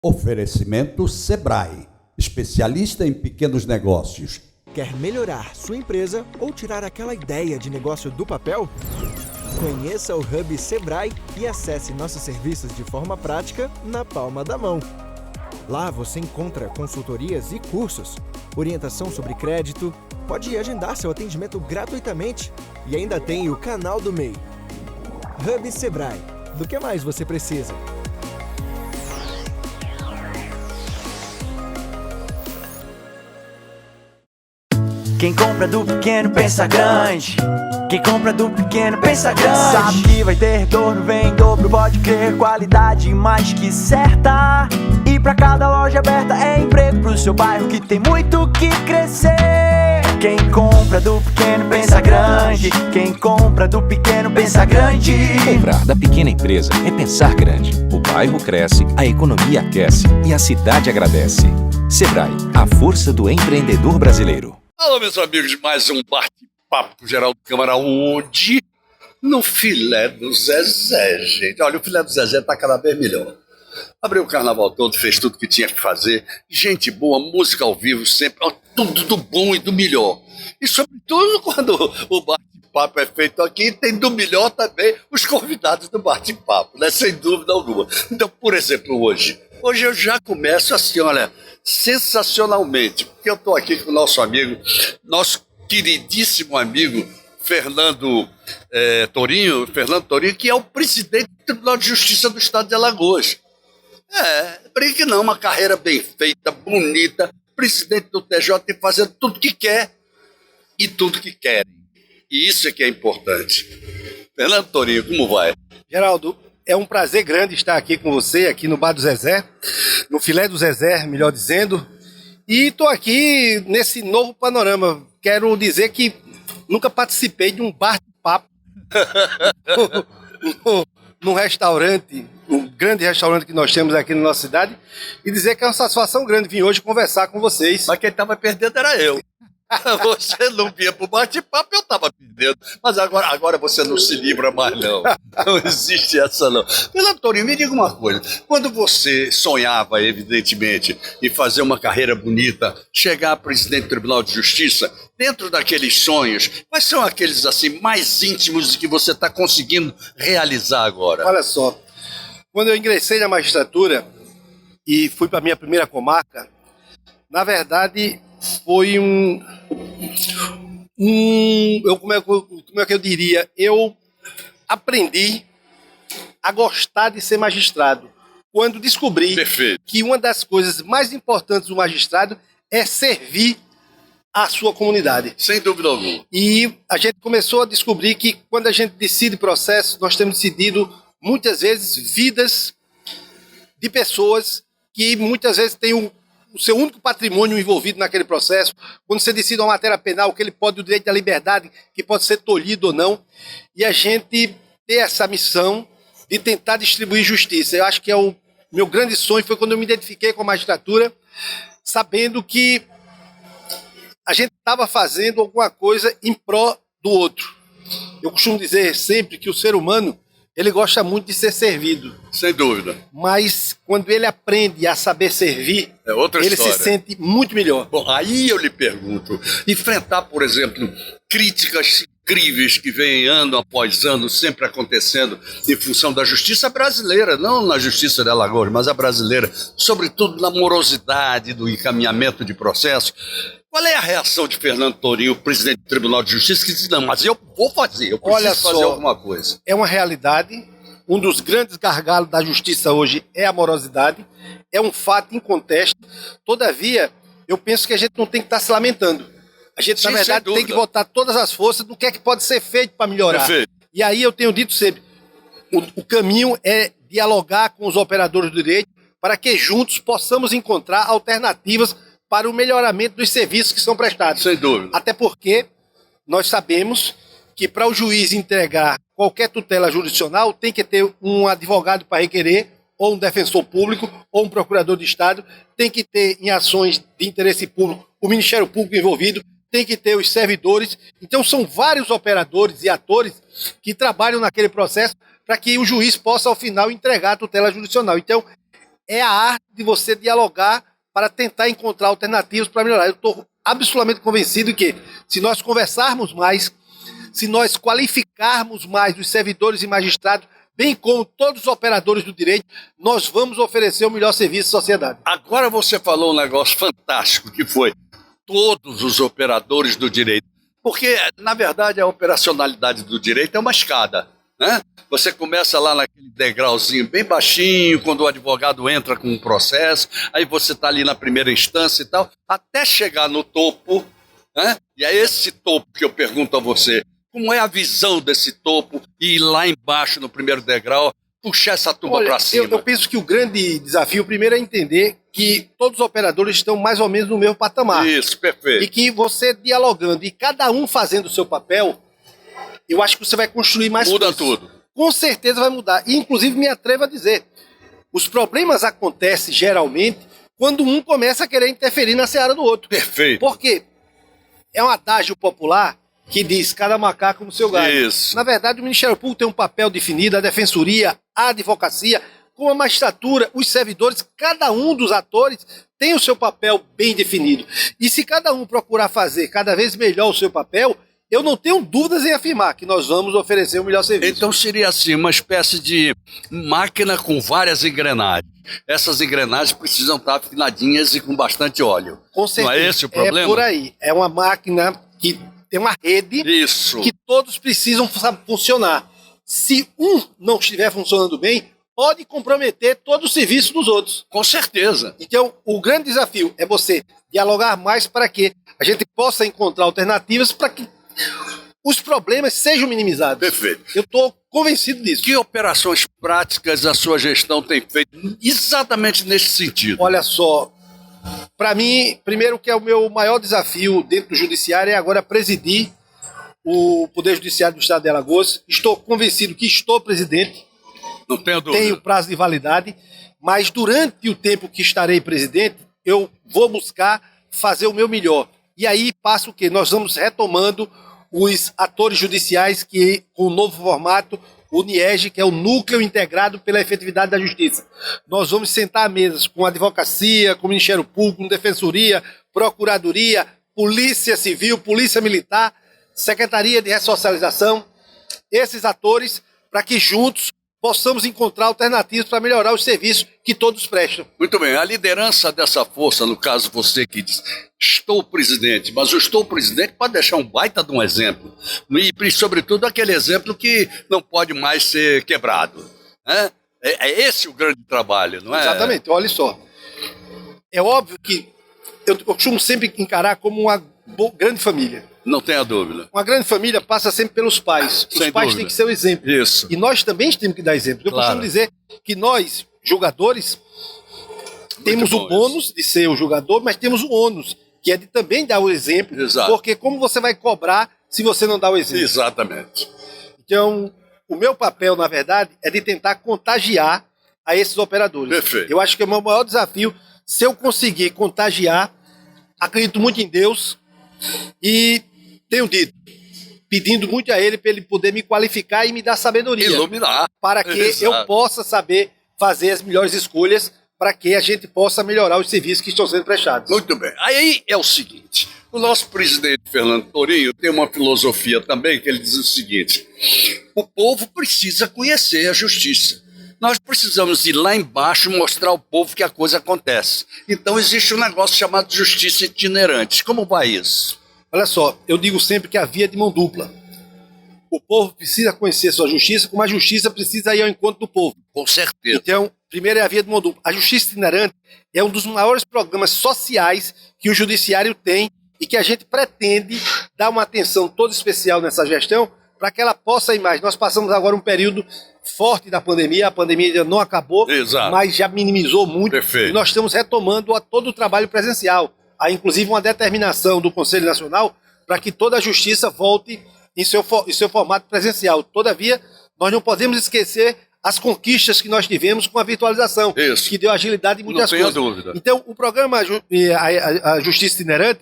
Oferecimento Sebrae, especialista em pequenos negócios. Quer melhorar sua empresa ou tirar aquela ideia de negócio do papel? Conheça o Hub Sebrae e acesse nossos serviços de forma prática na palma da mão. Lá você encontra consultorias e cursos, orientação sobre crédito, pode agendar seu atendimento gratuitamente e ainda tem o canal do MEI. Hub Sebrae, do que mais você precisa? Quem compra do pequeno pensa grande. Quem compra do pequeno pensa grande. Sabe que vai ter retorno, vem em dobro, pode crer. Qualidade mais que certa. E pra cada loja aberta é emprego pro seu bairro que tem muito que crescer. Quem compra do pequeno pensa grande. Quem compra do pequeno pensa grande. Comprar da pequena empresa é pensar grande. O bairro cresce, a economia aquece e a cidade agradece. Sebrae, a força do empreendedor brasileiro. Alô, meus amigos, mais um bate-papo com o Geraldo Câmara, onde? No filé do Zezé, gente. Olha, o filé do Zezé tá cada vez melhor. Abriu o carnaval todo, fez tudo que tinha que fazer. Gente boa, música ao vivo sempre, ó, tudo do bom e do melhor. E sobretudo quando o bate-papo é feito aqui, tem do melhor também os convidados do bate-papo, né? Sem dúvida alguma. Então, por exemplo, hoje eu já começo assim, olha, sensacionalmente, porque eu estou aqui com o nosso amigo, nosso queridíssimo amigo Fernando Torinho, que é o presidente do Tribunal de Justiça do Estado de Alagoas. Brinque não, uma carreira bem feita, bonita, presidente do TJ fazendo tudo que quer e tudo que querem. E isso é que é importante. Fernando Torinho, como vai? Geraldo, é um prazer grande estar aqui com você, aqui no Bar do Zezé, no Filé do Zezé, melhor dizendo. E estou aqui nesse novo panorama. Quero dizer que nunca participei de um bate-papo num restaurante, um grande restaurante que nós temos aqui na nossa cidade, e dizer que é uma satisfação grande vir hoje conversar com vocês. Mas quem estava perdendo era eu. Você não vinha pro bate-papo, eu estava perdendo. Mas agora você não se livra mais, não. Não existe essa, não. Fernando Torinho, me diga uma coisa. Quando você sonhava, evidentemente, em fazer uma carreira bonita, chegar a presidente do Tribunal de Justiça, dentro daqueles sonhos, quais são aqueles assim mais íntimos que você está conseguindo realizar agora? Olha só, quando eu ingressei na magistratura e fui para a minha primeira comarca, na verdade foi como é que eu diria? Eu aprendi a gostar de ser magistrado quando descobri que uma das coisas mais importantes do magistrado é servir a sua comunidade. Sem dúvida alguma. E a gente começou a descobrir que quando a gente decide processos, nós temos decidido muitas vezes vidas de pessoas que muitas vezes têm o seu único patrimônio envolvido naquele processo. Quando você decide uma matéria penal, que ele pode, o direito à liberdade, que pode ser tolhido ou não, e a gente ter essa missão de tentar distribuir justiça. Eu acho que é o meu grande sonho, foi quando eu me identifiquei com a magistratura, sabendo que a gente estava fazendo alguma coisa em pró do outro. Eu costumo dizer sempre que o ser humano, ele gosta muito de ser servido. Sem dúvida. Mas quando ele aprende a saber servir, ele se sente muito melhor. Bom, aí eu lhe pergunto, enfrentar, por exemplo, críticas incríveis que vêm ano após ano, sempre acontecendo em função da justiça brasileira, não na justiça de Alagoas, mas a brasileira, sobretudo na morosidade do encaminhamento de processos. Qual é a reação de Fernando Torinho, presidente do Tribunal de Justiça, que diz, não, mas eu vou fazer, eu preciso fazer alguma coisa? É uma realidade. Um dos grandes gargalos da justiça hoje é a morosidade. É um fato inconteste. Todavia, eu penso que a gente não tem que estar se lamentando. A gente, na verdade, tem que botar todas as forças do que é que pode ser feito para melhorar. Perfeito. E aí eu tenho dito sempre, o caminho é dialogar com os operadores do direito para que juntos possamos encontrar alternativas para o melhoramento dos serviços que são prestados. Sem dúvida. Até porque nós sabemos que para o juiz entregar qualquer tutela jurisdicional tem que ter um advogado para requerer, ou um defensor público, ou um procurador de Estado, tem que ter em ações de interesse público o Ministério Público envolvido, tem que ter os servidores. Então são vários operadores e atores que trabalham naquele processo para que o juiz possa, ao final, entregar a tutela jurisdicional. Então, é a arte de você dialogar para tentar encontrar alternativas para melhorar. Eu estou absolutamente convencido que, se nós conversarmos mais, se nós qualificarmos mais os servidores e magistrados, bem como todos os operadores do direito, nós vamos oferecer o melhor serviço à sociedade. Agora você falou um negócio fantástico, que foi todos os operadores do direito. Porque, na verdade, a operacionalidade do direito é uma escada, né? Você começa lá naquele degrauzinho bem baixinho, quando o advogado entra com um processo, aí você está ali na primeira instância e tal, até chegar no topo, né? E é esse topo que eu pergunto a você. Como é a visão desse topo e ir lá embaixo no primeiro degrau, puxar essa turma para cima? Eu penso que o grande desafio, primeiro, é entender que todos os operadores estão mais ou menos no mesmo patamar. Isso, perfeito. E que você dialogando e cada um fazendo o seu papel, eu acho que você vai construir mais Muda coisas. tudo. Com certeza vai mudar. E, inclusive, me atrevo a dizer, os problemas acontecem, geralmente, quando um começa a querer interferir na seara do outro. Perfeito. Por quê? É um adágio popular que diz cada macaco no seu galho. Isso. Na verdade, o Ministério Público tem um papel definido, a Defensoria, a Advocacia, com a magistratura, os servidores, cada um dos atores tem o seu papel bem definido. E se cada um procurar fazer cada vez melhor o seu papel, eu não tenho dúvidas em afirmar que nós vamos oferecer o melhor serviço. Então seria assim, uma espécie de máquina com várias engrenagens. Essas engrenagens precisam estar afinadinhas e com bastante óleo. Com certeza. Não é esse o problema? É por aí. É uma máquina que tem uma rede Isso. que todos precisam funcionar. Se um não estiver funcionando bem, pode comprometer todo o serviço dos outros. Com certeza. Então, o grande desafio é você dialogar mais para que a gente possa encontrar alternativas para que os problemas sejam minimizados. Perfeito. Eu estou convencido disso. Que operações práticas a sua gestão tem feito exatamente nesse sentido? Olha só, para mim, primeiro que é o meu maior desafio dentro do judiciário é agora presidir o Poder Judiciário do Estado de Alagoas. Estou convencido que estou presidente, Não tenho dúvida. tenho prazo de validade, mas durante o tempo que estarei presidente, eu vou buscar fazer o meu melhor. E aí passa o quê? Nós vamos retomando os atores judiciais que, com o novo formato, o NIEG, que é o Núcleo Integrado pela Efetividade da Justiça. Nós vamos sentar à mesa com a advocacia, com o Ministério Público, com Defensoria, Procuradoria, Polícia Civil, Polícia Militar, Secretaria de Ressocialização, esses atores, para que juntos possamos encontrar alternativas para melhorar os serviços que todos prestam. Muito bem, a liderança dessa força, no caso você que diz, estou presidente, mas eu estou presidente pode deixar um baita de um exemplo. E, sobretudo, aquele exemplo que não pode mais ser quebrado, né? É esse o grande trabalho, não é? Exatamente, olha só. É óbvio que eu costumo sempre encarar como uma grande família. Não tenha dúvida. Uma grande família passa sempre pelos pais. Os Sem pais dúvida. têm que ser o exemplo. Isso. E nós também temos que dar exemplo. Eu Claro. costumo dizer que nós, julgadores, temos bom o bônus de ser o julgador, mas temos o ônus, que é de também dar o exemplo. Exato. Porque como você vai cobrar se você não dá o exemplo? Exatamente. Então, o meu papel, na verdade, é de tentar contagiar a esses operadores. Perfeito. Eu acho que é o meu maior desafio. Se eu conseguir contagiar, acredito muito em Deus e tenho dito, pedindo muito a Ele para Ele poder me qualificar e me dar sabedoria, Iluminar. para que Exato. eu possa saber fazer as melhores escolhas para que a gente possa melhorar os serviços que estão sendo prestados. Muito bem. Aí é o seguinte, o nosso presidente Fernando Torinho tem uma filosofia também que ele diz o seguinte, o povo precisa conhecer a justiça. Nós precisamos ir lá embaixo e mostrar ao povo que a coisa acontece. Então existe um negócio chamado justiça itinerante. Como vai isso? Olha só, eu digo sempre que a via é de mão dupla. O povo precisa conhecer sua justiça, como a justiça precisa ir ao encontro do povo. Com certeza. Então, primeiro é a via de mão dupla. A justiça itinerante é um dos maiores programas sociais que o judiciário tem e que a gente pretende dar uma atenção toda especial nessa gestão para que ela possa ir mais. Nós passamos agora um período forte da pandemia, a pandemia ainda não acabou, Exato. mas já minimizou muito. Perfeito. E nós estamos retomando todo o trabalho presencial. Há inclusive uma determinação do Conselho Nacional para que toda a justiça volte em seu formato presencial. Todavia, nós não podemos esquecer as conquistas que nós tivemos com a virtualização, Isso. que deu agilidade em muitas Não tenha coisas. dúvida. Então, o programa a Justiça Itinerante,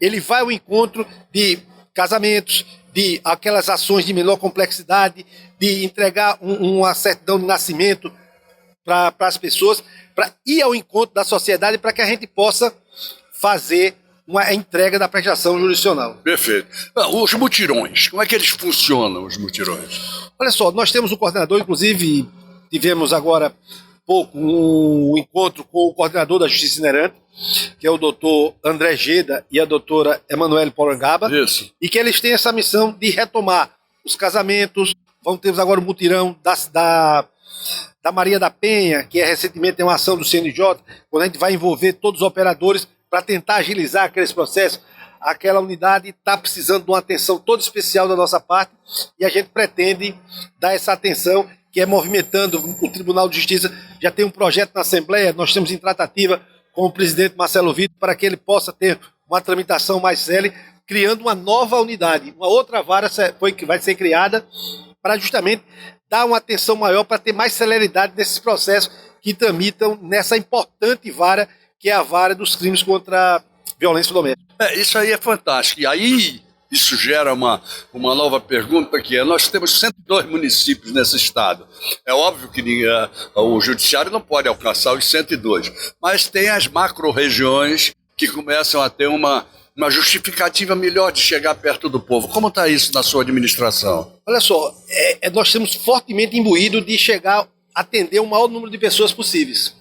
ele vai ao encontro de casamentos, de aquelas ações de menor complexidade, de entregar uma certidão de nascimento para as pessoas para ir ao encontro da sociedade para que a gente possa fazer uma entrega da prestação jurisdicional. Perfeito. Os mutirões, como é que eles funcionam, os mutirões? Olha só, nós temos um coordenador, inclusive tivemos agora há pouco um encontro com o coordenador da Justiça Itinerante, que é o doutor André Geda e a doutora Emanuele Porangaba, Isso. e que eles têm essa missão de retomar os casamentos. Temos agora o mutirão da Maria da Penha, que recentemente tem uma ação do CNJ, quando a gente vai envolver todos os operadores para tentar agilizar aqueles processos. Aquela unidade está precisando de uma atenção toda especial da nossa parte e a gente pretende dar essa atenção, que é movimentando o Tribunal de Justiça. Já tem um projeto na Assembleia, nós estamos em tratativa com o presidente Marcelo Vitor para que ele possa ter uma tramitação mais célere, criando uma nova unidade, uma outra vara que vai ser criada para justamente dar uma atenção maior, para ter mais celeridade nesses processos que tramitam nessa importante vara, que é a vara dos crimes contra a violência doméstica. Isso aí é fantástico. E aí, isso gera uma nova pergunta, que é: nós temos 102 municípios nesse estado. É óbvio que o judiciário não pode alcançar os 102, mas tem as macro-regiões que começam a ter uma justificativa melhor de chegar perto do povo. Como está isso na sua administração? Olha só, nós temos fortemente imbuído de chegar a atender o maior número de pessoas possíveis.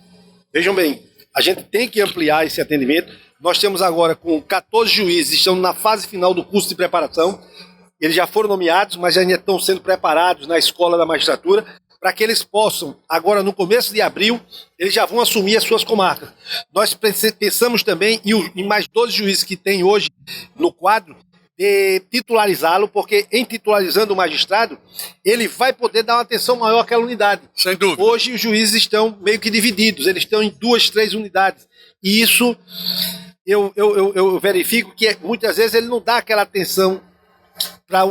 Vejam bem, a gente tem que ampliar esse atendimento. Nós temos agora com 14 juízes, estamos na fase final do curso de preparação. Eles já foram nomeados, mas ainda estão sendo preparados na escola da magistratura, para que eles possam, agora no começo de abril, eles já vão assumir as suas comarcas. Nós pensamos também em mais 12 juízes que tem hoje no quadro, de titularizá-lo, porque em titularizando o magistrado, ele vai poder dar uma atenção maior àquela unidade. Sem dúvida. Hoje os juízes estão meio que divididos, eles estão em 2, 3 unidades. E isso eu verifico que muitas vezes ele não dá aquela atenção para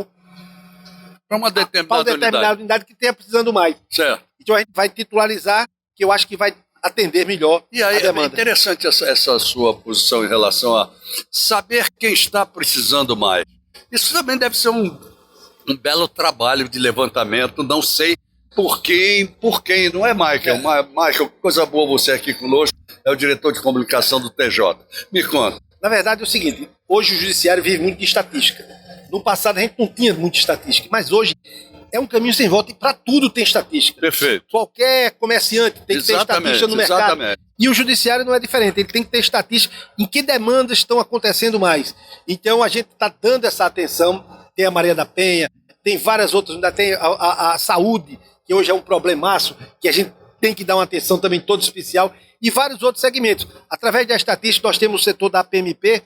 uma determinada unidade que tenha precisando mais. Certo. Então a gente vai titularizar, que eu acho que vai atender melhor E aí a demanda. é interessante essa sua posição em relação a saber quem está precisando mais. Isso também deve ser um belo trabalho de levantamento. Não sei por quem, não é Michael? Michael, coisa boa você aqui conosco, é o diretor de comunicação do TJ. Me conta. Na verdade é o seguinte, hoje o judiciário vive muito de estatística. No passado a gente não tinha muita estatística, mas hoje é um caminho sem volta e para tudo tem estatística. Perfeito. Qualquer comerciante tem que ter estatística no mercado. Exatamente. E o judiciário não é diferente, ele tem que ter estatística em que demandas estão acontecendo mais. Então a gente está dando essa atenção, tem a Maria da Penha, tem várias outras, ainda tem a saúde, que hoje é um problemaço, que a gente tem que dar uma atenção também toda especial, e vários outros segmentos. Através da estatística nós temos o setor da APMP,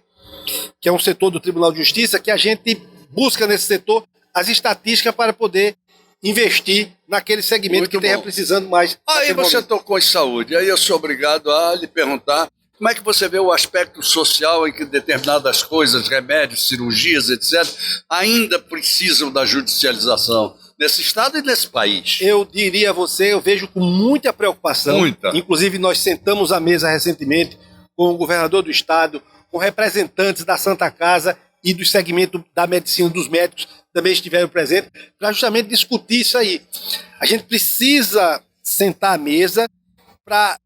que é um setor do Tribunal de Justiça, que a gente busca nesse setor as estatísticas para poder investir naquele segmento Muito que esteja bom. precisando mais. Aí naquele você momento. tocou em saúde, aí eu sou obrigado a lhe perguntar como é que você vê o aspecto social em que determinadas coisas, remédios, cirurgias, etc., ainda precisam da judicialização nesse estado e nesse país. Eu diria a você, eu vejo com muita preocupação. Muita. Inclusive nós sentamos à mesa recentemente com o governador do estado, com representantes da Santa Casa e do segmento da medicina dos médicos também estiveram presentes, para justamente discutir isso aí. A gente precisa sentar à mesa para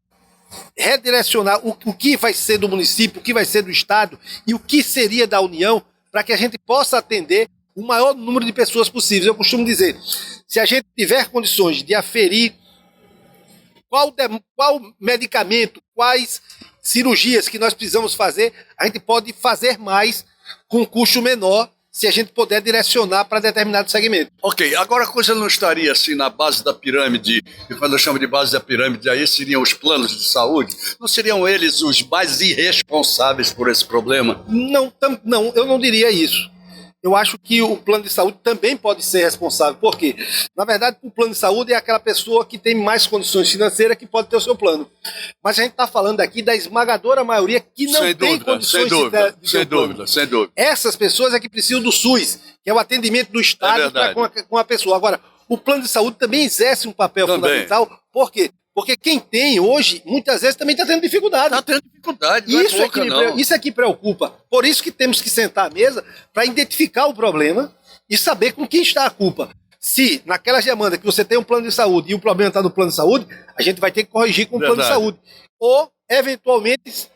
redirecionar o que vai ser do município, o que vai ser do estado e o que seria da União, para que a gente possa atender o maior número de pessoas possíveis. Eu costumo dizer, se a gente tiver condições de aferir qual medicamento, quais cirurgias que nós precisamos fazer, a gente pode fazer mais com custo menor, se a gente puder direcionar para determinado segmento. Ok, agora a coisa não estaria assim na base da pirâmide, e quando eu chamo de base da pirâmide, aí seriam os planos de saúde? Não seriam eles os mais irresponsáveis por esse problema? Não, eu não diria isso. Eu acho que o plano de saúde também pode ser responsável. Por quê? Na verdade, o plano de saúde é aquela pessoa que tem mais condições financeiras que pode ter o seu plano. Mas a gente está falando aqui da esmagadora maioria que não tem condições de ter o plano. Sem dúvida. Essas pessoas é que precisam do SUS, que é o atendimento do Estado com a pessoa. Agora, o plano de saúde também exerce um papel fundamental. Por quê? Porque quem tem hoje, muitas vezes, também está tendo dificuldade. Está tendo dificuldade, não Isso, é pouca, não. Isso é que preocupa. Por isso que temos que sentar à mesa para identificar o problema e saber com quem está a culpa. Se naquela demanda que você tem um plano de saúde e o problema está no plano de saúde, a gente vai ter que corrigir com o plano de saúde. ou, eventualmente,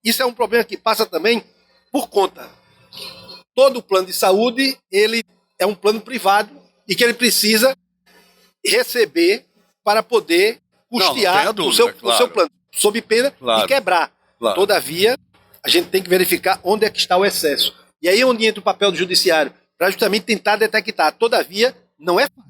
isso é um problema que passa também por conta. Todo plano de saúde, ele é um plano privado e que ele precisa receber para poder custear o seu plano, sob pena de quebrar. Claro. Todavia, a gente tem que verificar onde é que está o excesso. E aí é onde entra o papel do judiciário, para justamente tentar detectar. Todavia, não é fácil.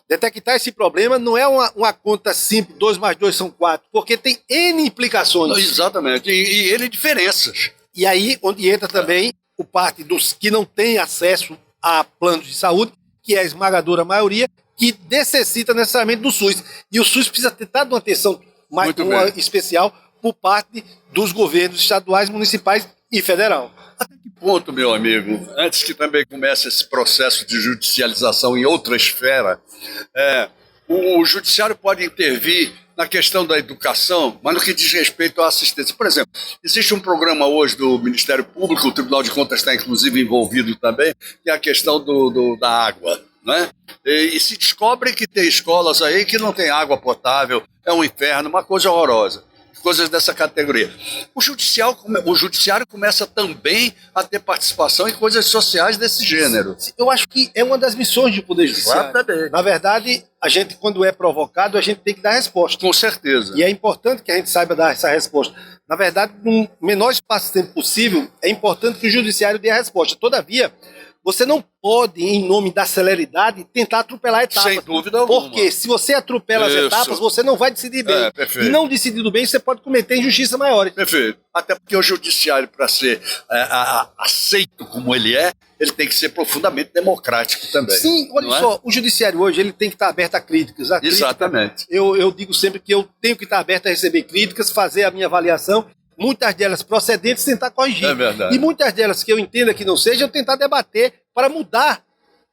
Detectar esse problema não é uma conta simples, 2 mais 2 são 4, porque tem N implicações. Exatamente, e N diferenças. E aí onde entra também o parte dos que não têm acesso a planos de saúde, que é a esmagadora maioria, que necessita necessariamente do SUS. E o SUS precisa ter dado uma atenção especial por parte dos governos estaduais, municipais e federal. Até que ponto, meu amigo, antes que também comece esse processo de judicialização em outra esfera, o judiciário pode intervir na questão da educação, mas no que diz respeito à assistência. Por exemplo, existe um programa hoje do Ministério Público, o Tribunal de Contas está inclusive envolvido também, que é a questão da água, né? E se descobre que tem escolas aí que não tem água potável, é um inferno, uma coisa horrorosa. Coisas dessa categoria. O judiciário começa também a ter participação em coisas sociais desse gênero. Eu acho que é uma das missões do Poder Judiciário. Exatamente. Na verdade, a gente, quando é provocado, a gente tem que dar resposta. Com certeza. E é importante que a gente saiba dar essa resposta. Na verdade, no menor espaço de tempo possível, é importante que o Judiciário dê a resposta. Todavia, você não pode, em nome da celeridade, tentar atropelar etapas. Sem dúvida alguma. Porque se você atropela as etapas, você não vai decidir bem. Perfeito. E não decidindo bem, você pode cometer injustiça maiores. Perfeito. Até porque o judiciário, para ser aceito como ele tem que ser profundamente democrático também. Sim, olha só, o judiciário hoje ele tem que estar aberto a críticas. Exatamente. Eu digo sempre que eu tenho que estar aberto a receber críticas, fazer a minha avaliação, muitas delas procedentes, tentar corrigir. É verdade. E muitas delas que eu entenda que não sejam, eu tentar debater para mudar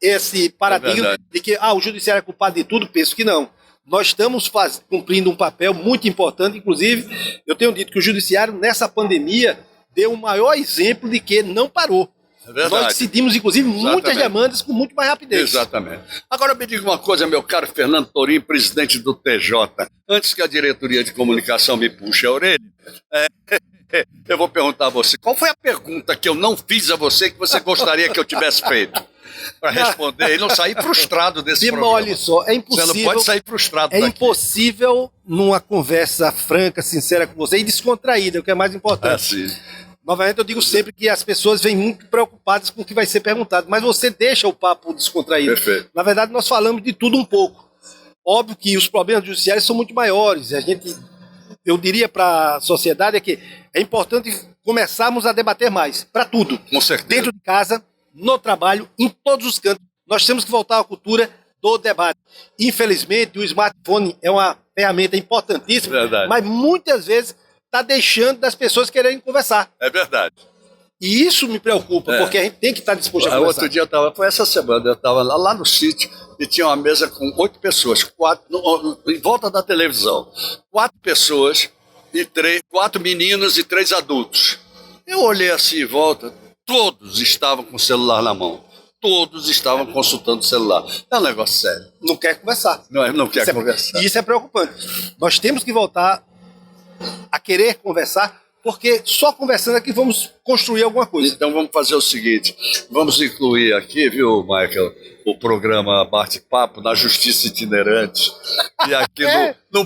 esse paradigma de que o judiciário é culpado de tudo. Penso que não. Nós estamos cumprindo um papel muito importante, inclusive, eu tenho dito que o judiciário, nessa pandemia, deu o maior exemplo de que não parou. É verdade. Nós decidimos, inclusive, muitas demandas com muito mais rapidez. Exatamente. Agora me diga uma coisa, meu caro Fernando Torim, presidente do TJ, antes que a diretoria de comunicação me puxe a orelha, eu vou perguntar a você, qual foi a pergunta que eu não fiz a você que você gostaria que eu tivesse feito? Para responder e não sair frustrado desse programa. Olha só, é impossível. Você não pode sair frustrado daqui. É impossível, numa conversa franca, sincera com você e descontraída, o que é mais importante. Sim. Novamente, eu digo sempre que as pessoas vêm muito preocupadas com o que vai ser perguntado, mas você deixa o papo descontraído. Perfeito. Na verdade, nós falamos de tudo um pouco. Óbvio que os problemas judiciais são muito maiores. Eu diria para a sociedade que é importante começarmos a debater mais, para tudo. Com certeza. Dentro de casa, no trabalho, em todos os cantos. Nós temos que voltar à cultura do debate. Infelizmente, o smartphone é uma ferramenta importantíssima, mas muitas vezes está deixando das pessoas quererem conversar. É verdade. E isso me preocupa, porque a gente tem que estar disposto a conversar. Outro dia foi essa semana, eu estava lá no sítio e tinha uma mesa com 8 pessoas, 4 em volta da televisão. 4 pessoas, 4 meninos e 3 adultos. Eu olhei assim em volta, todos estavam com o celular na mão. Todos estavam consultando o celular. É um negócio sério. Não quer conversar. Não quer conversar. E isso é preocupante. Nós temos que voltar a querer conversar, porque só conversando é que vamos construir alguma coisa. Então vamos fazer o seguinte, vamos incluir aqui, viu, Michael, o programa Bate-Papo na Justiça Itinerante, e aqui no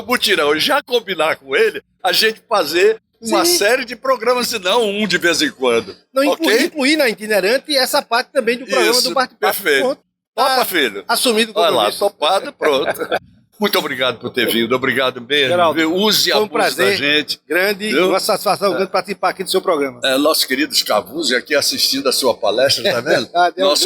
Mutirão, já combinar com ele, a gente fazer uma série de programas, e não um de vez em quando. Não, incluir na Itinerante essa parte também do programa do Bate-Papo. Perfeito. Topa, filho. Assumido. Olha lá, topado, pronto. Muito obrigado por ter vindo, obrigado mesmo. Geraldo, use a voz da gente. Grande, uma satisfação grande participar aqui do seu programa. Nosso querido Scavuzzi aqui assistindo a sua palestra, tá vendo?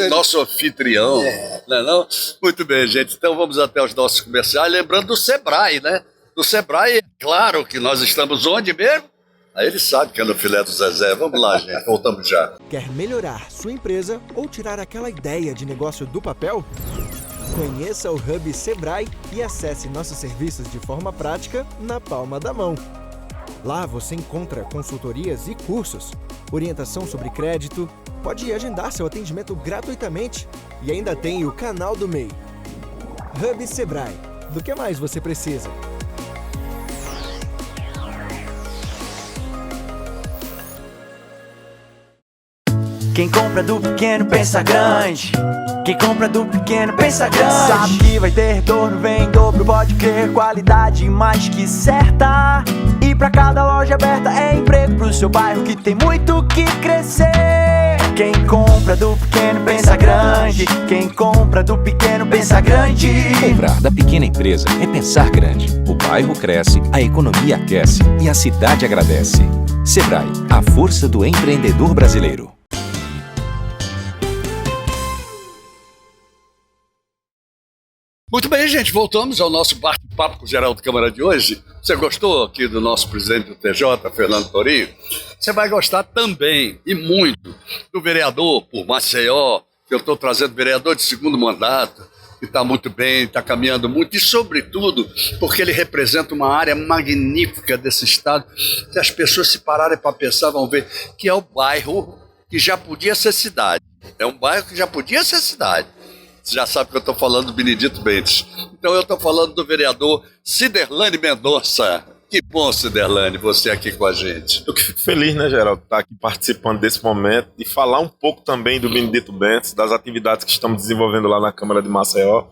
Nosso anfitrião, não é não? Muito bem, gente, então vamos até os nossos comerciais, lembrando do Sebrae, né? Do Sebrae, é claro que nós estamos onde mesmo? Aí ele sabe que é no filé do Zezé. Vamos lá, gente, voltamos já. Quer melhorar sua empresa ou tirar aquela ideia de negócio do papel? Conheça o Hub Sebrae e acesse nossos serviços de forma prática na palma da mão. Lá você encontra consultorias e cursos, orientação sobre crédito, pode agendar seu atendimento gratuitamente e ainda tem o canal do MEI. Hub Sebrae. Do que mais você precisa? Quem compra do pequeno pensa grande. Quem compra do pequeno pensa grande. Sabe que vai ter retorno, vem em dobro, pode crer. Qualidade mais que certa. E pra cada loja aberta é emprego pro seu bairro que tem muito que crescer. Quem compra do pequeno pensa grande. Quem compra do pequeno pensa grande. Comprar da pequena empresa é pensar grande. O bairro cresce, a economia aquece e a cidade agradece. Sebrae, a força do empreendedor brasileiro. Muito bem, gente, voltamos ao nosso bate-papo com o Geraldo Câmara de hoje. Você gostou aqui do nosso presidente do TJ, Fernando Torinho? Você vai gostar também, e muito, do vereador por Maceió, que eu estou trazendo vereador de segundo mandato, que está muito bem, está caminhando muito, e sobretudo porque ele representa uma área magnífica desse estado, que as pessoas se pararem para pensar vão ver que é o bairro que já podia ser cidade. É um bairro que já podia ser cidade. Você já sabe que eu estou falando do Benedito Bentes. Então eu estou falando do vereador Ciderlane Mendonça. Que bom, Ciderlane, você aqui com a gente. Eu que fico feliz, né, Geraldo, estar aqui participando desse momento e falar um pouco também do Benedito Bentes, das atividades que estamos desenvolvendo lá na Câmara de Maceió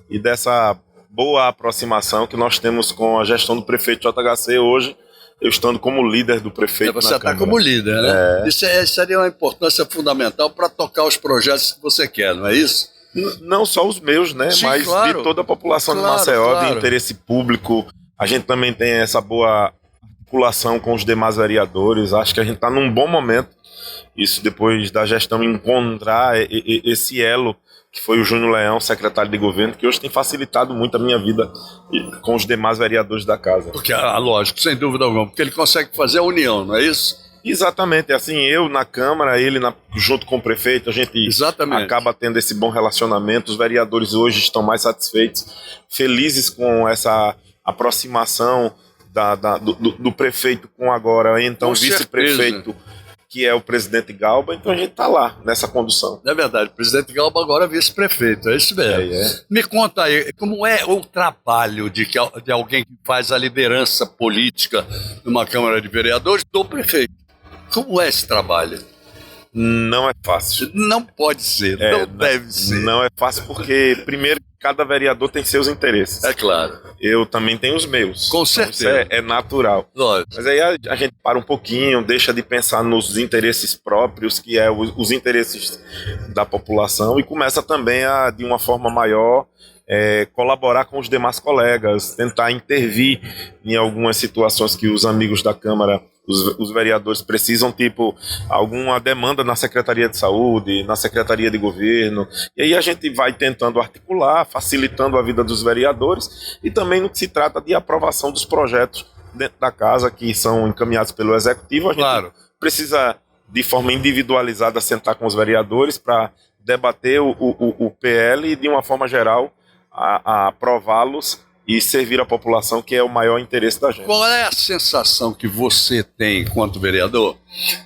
e dessa boa aproximação que nós temos com a gestão do prefeito JHC hoje, eu estando como líder do prefeito Você na está Câmara. como líder, né? Isso seria uma importância fundamental para tocar os projetos que você quer, não é isso? Não só os meus, né? Sim, mas claro. de toda a população de Claro, Maceió, claro. de interesse público. A gente também tem essa boa articulação com os demais vereadores. Acho que a gente está num bom momento. Isso depois da gestão encontrar esse elo, que foi o Júnior Leão, secretário de governo, que hoje tem facilitado muito a minha vida com os demais vereadores da casa. Porque, lógico, sem dúvida alguma, porque ele consegue fazer a união, não é isso? Exatamente, assim, eu na Câmara, ele junto com o prefeito, a gente Exatamente. acaba tendo esse bom relacionamento. Os vereadores hoje estão mais satisfeitos, felizes com essa aproximação do prefeito com agora, então Com vice-prefeito, que é o presidente Galba. Então a gente está lá nessa condução. É verdade, o presidente Galba agora é vice-prefeito, é isso mesmo. Me conta aí, como é o trabalho de alguém que faz a liderança política numa Câmara de Vereadores do prefeito? Como é esse trabalho? Não é fácil. Não pode ser, não deve ser. Não é fácil porque, primeiro, cada vereador tem seus interesses. É claro. Eu também tenho os meus. Com Então, certeza. isso é natural. Lógico. Mas aí a gente para um pouquinho, deixa de pensar nos interesses próprios, que é os interesses da população, e começa também a, de uma forma maior, colaborar com os demais colegas, tentar intervir em algumas situações que os amigos da Câmara, os vereadores precisam, tipo alguma demanda na Secretaria de Saúde, na Secretaria de Governo, e aí a gente vai tentando articular, facilitando a vida dos vereadores, e também no que se trata de aprovação dos projetos dentro da casa que são encaminhados pelo Executivo. A gente precisa, de forma individualizada, sentar com os vereadores para debater o PL e, de uma forma geral, a aprová-los e servir a população, que é o maior interesse da gente. Qual é a sensação que você tem enquanto vereador,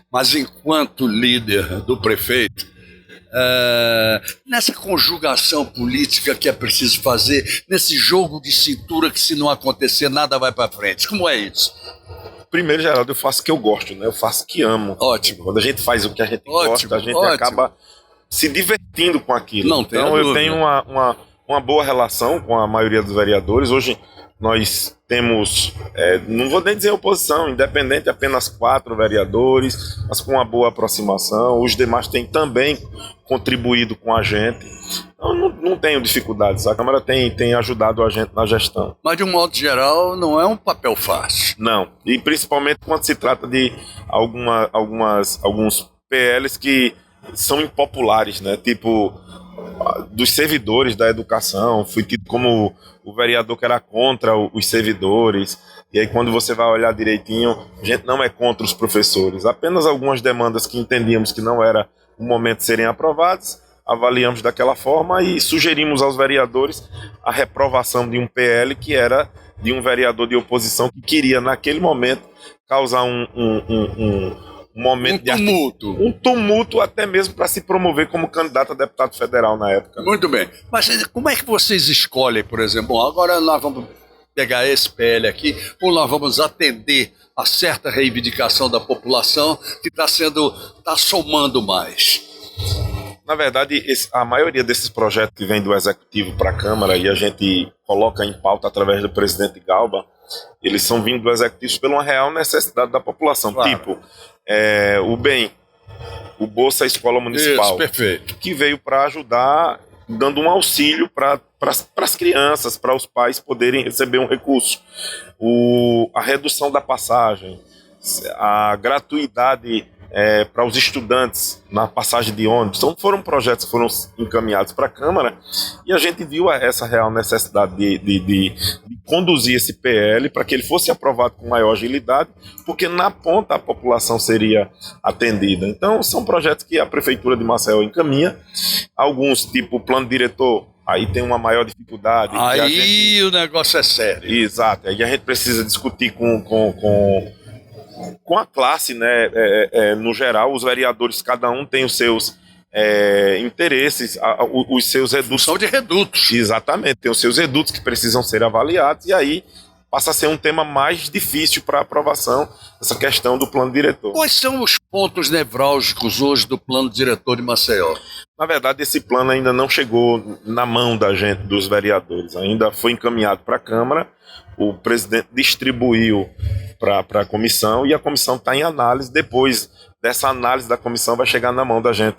mas enquanto líder do prefeito, nessa conjugação política que é preciso fazer, nesse jogo de cintura que, se não acontecer, nada vai para frente? Como é isso? Primeiro, Geraldo, eu faço o que eu gosto, né? Eu faço o que amo. Ótimo. Quando a gente faz o que a gente gosta, a gente acaba se divertindo com aquilo. Não tem então, eu dúvida. tenho uma boa relação com a maioria dos vereadores. Hoje nós temos, não vou nem dizer oposição, independente, apenas 4 vereadores, mas com uma boa aproximação. Os demais têm também contribuído com a gente. Então, não tenho dificuldades. A Câmara tem ajudado a gente na gestão. Mas, de um modo geral, não é um papel fácil. Não, e principalmente quando se trata de alguns PLs que são impopulares, né? Tipo, dos servidores da educação. Fui tido como o vereador que era contra os servidores. E aí, quando você vai olhar direitinho, a gente não é contra os professores. Apenas algumas demandas que entendíamos que não era o momento de serem aprovadas, avaliamos daquela forma e sugerimos aos vereadores a reprovação de um PL que era de um vereador de oposição que queria, naquele momento, causar um momento um tumulto até mesmo para se promover como candidato a deputado federal na época. Muito bem. Mas como é que vocês escolhem, por exemplo? Bom, agora nós vamos pegar esse PL aqui, ou nós vamos atender a certa reivindicação da população que está somando mais? Na verdade, a maioria desses projetos que vem do Executivo para a Câmara e a gente coloca em pauta através do presidente Galba, eles são vindo do Executivo pela uma real necessidade da população. Claro. Tipo, o BEM, o Bolsa Escola Municipal. Isso, perfeito. Que veio para ajudar, dando um auxílio para as crianças, para os pais poderem receber um recurso. A redução da passagem, a gratuidade para os estudantes na passagem de ônibus. Então foram projetos que foram encaminhados para a Câmara e a gente viu essa real necessidade de conduzir esse PL para que ele fosse aprovado com maior agilidade, porque na ponta a população seria atendida. Então são projetos que a Prefeitura de Maceió encaminha, alguns tipo plano diretor, aí tem uma maior dificuldade. Aí o negócio é sério. Exato, aí a gente precisa discutir com a classe, né? No geral, os vereadores, cada um tem os seus interesses, os seus redutos. São de redutos. Exatamente, tem os seus redutos que precisam ser avaliados, e aí passa a ser um tema mais difícil para aprovação, essa questão do plano diretor. Quais são os pontos nevrálgicos hoje do plano diretor de Maceió? Na verdade, esse plano ainda não chegou na mão da gente, dos vereadores, ainda foi encaminhado para a Câmara, o presidente distribuiu para a comissão e a comissão está em análise. Depois dessa análise da comissão vai chegar na mão da gente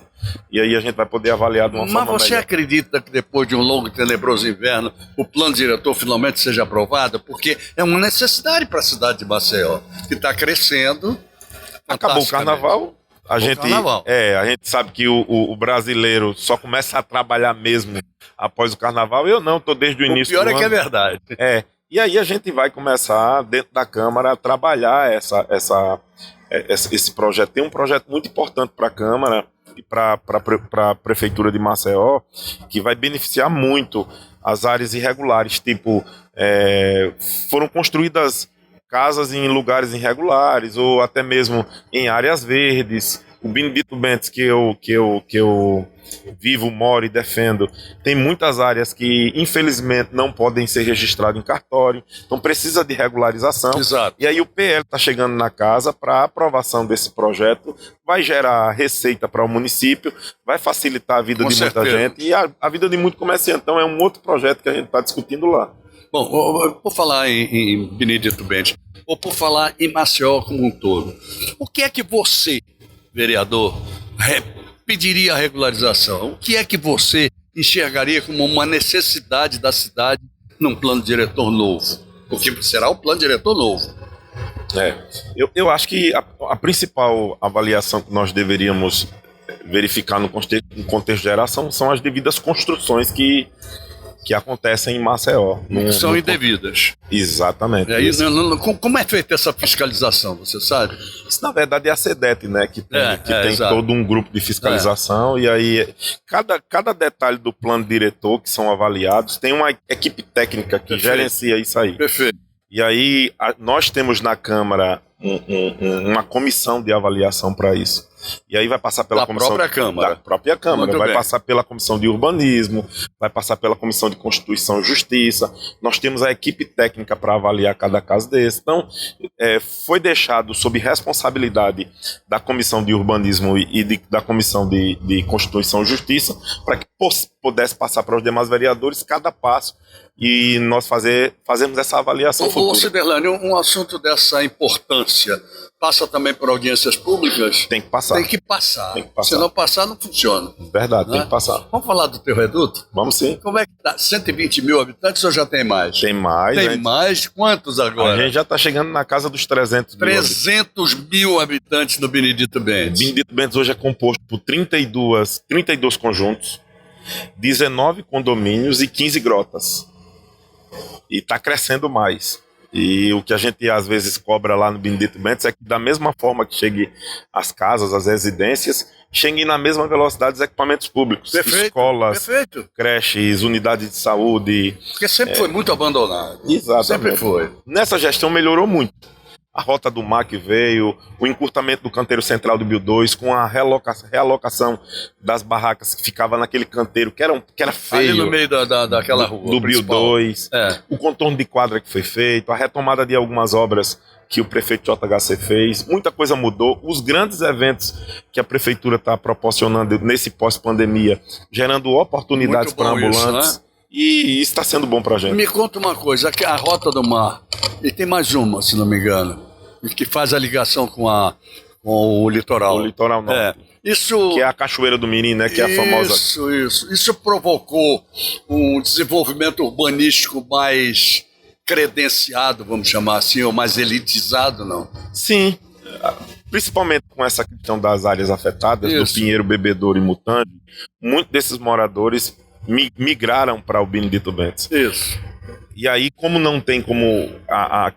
e aí a gente vai poder avaliar de uma forma melhor. Mas você acredita que depois de um longo e tenebroso inverno o plano diretor finalmente seja aprovado? Porque é uma necessidade para a cidade de Maceió, que está crescendo. Acabou o carnaval. A gente sabe que o brasileiro só começa a trabalhar mesmo após o carnaval. Eu não, estou desde o início do ano. O pior é que é verdade. E aí a gente vai começar, dentro da Câmara, a trabalhar esse projeto. Tem um projeto muito importante para a Câmara e para a Prefeitura de Maceió, que vai beneficiar muito as áreas irregulares. Tipo, foram construídas casas em lugares irregulares ou até mesmo em áreas verdes. O Benedito Bentes, que eu vivo, moro e defendo, tem muitas áreas que infelizmente não podem ser registradas em cartório, então precisa de regularização. Exato. E aí o PL está chegando na casa para a aprovação desse projeto, vai gerar receita para o município, vai facilitar a vida de muita gente e a vida de muito comerciante. Então é um outro projeto que a gente está discutindo lá. Bom, por falar em Benedito Bentes, ou por falar em Maceió como um todo, o que é que você, vereador, pediria a regularização? O que é que você enxergaria como uma necessidade da cidade num plano diretor novo? Porque será um plano diretor novo. Eu acho que a principal avaliação que nós deveríamos verificar no contexto geral são as devidas construções que acontecem em Maceió. São indevidas. Exatamente. Como é feita essa fiscalização, você sabe? Isso, na verdade, é a SEDET, né? Que tem todo um grupo de fiscalização. E aí, cada detalhe do plano diretor que são avaliados, tem uma equipe técnica que gerencia isso aí. Perfeito. E aí, nós temos na Câmara uma comissão de avaliação para isso. E aí vai passar pela comissão da própria Câmara, Muito vai bem. passar pela comissão de urbanismo, vai passar pela comissão de Constituição e Justiça. Nós temos a equipe técnica para avaliar cada caso desse. Então, foi deixado sob responsabilidade da comissão de urbanismo e da comissão de Constituição e Justiça para que pudesse passar para os demais vereadores cada passo e nós fazermos essa avaliação futura. Ciderlânio, um assunto dessa importância passa também por audiências públicas? Tem que passar. Tem que passar. Tem que passar. Se não passar, não funciona. Verdade, Né? tem que passar. Vamos falar do teu reduto? Vamos sim. Como é que tá? 120 mil habitantes ou já tem mais? Tem mais. Tem mais? Quantos agora? A gente já está chegando na casa dos 300 mil. 300 mil habitantes no Benedito Bentes. Benedito Bentes hoje é composto por 32 conjuntos, 19 condomínios e 15 grotas. E está crescendo mais. E o que a gente às vezes cobra lá no Benedito Bentes é que da mesma forma que chegue as casas, as residências, cheguem na mesma velocidade os equipamentos públicos. Perfeito, escolas, perfeito. creches, unidades de saúde. Porque sempre foi muito abandonado. Exatamente. Sempre foi. Nessa gestão melhorou muito. a Rota do Mar que veio, o encurtamento do canteiro central do Bio 2, com a realocação das barracas que ficava naquele canteiro que era feio. Ali no meio daquela rua. Do Bio 2, o contorno de quadra que foi feito, a retomada de algumas obras que o prefeito JHC fez, muita coisa mudou. Os grandes eventos que a prefeitura está proporcionando nesse pós-pandemia, gerando oportunidades para ambulantes. Isso, né? E isso está sendo bom para a gente. Me conta uma coisa, aqui a Rota do Mar, e tem mais uma, se não me engano, que faz a ligação com o litoral. O litoral norte. Isso, que é a Cachoeira do Mirim, né? Que é a famosa. Isso provocou um desenvolvimento urbanístico mais credenciado, vamos chamar assim, ou mais elitizado, não? Sim. Principalmente com essa questão das áreas afetadas, do Pinheiro, Bebedouro e Mutande, muitos desses moradores migraram para o Benedito Bentes. Isso. E aí, como não tem como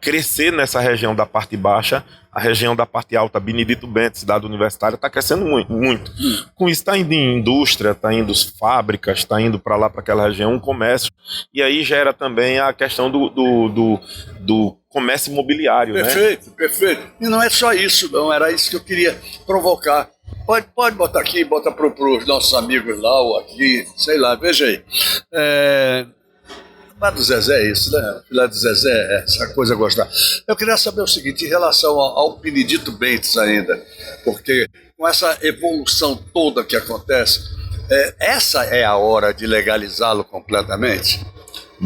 crescer nessa região da parte baixa, a região da parte alta, Benedito Bentes, cidade universitária, está crescendo muito. Com isso, está indo em indústria, está indo fábricas, está indo para lá, para aquela região, um comércio. E aí gera também a questão do comércio imobiliário. Perfeito. E não é só isso, não. Era isso que eu queria provocar. Pode botar aqui, bota para os nossos amigos lá ou aqui, sei lá, veja aí. Mas do Zezé é isso, né? Filé do Zezé é essa coisa gostar. Eu queria saber o seguinte, em relação ao Benedito Bentes ainda, porque com essa evolução toda que acontece, essa é a hora de legalizá-lo completamente?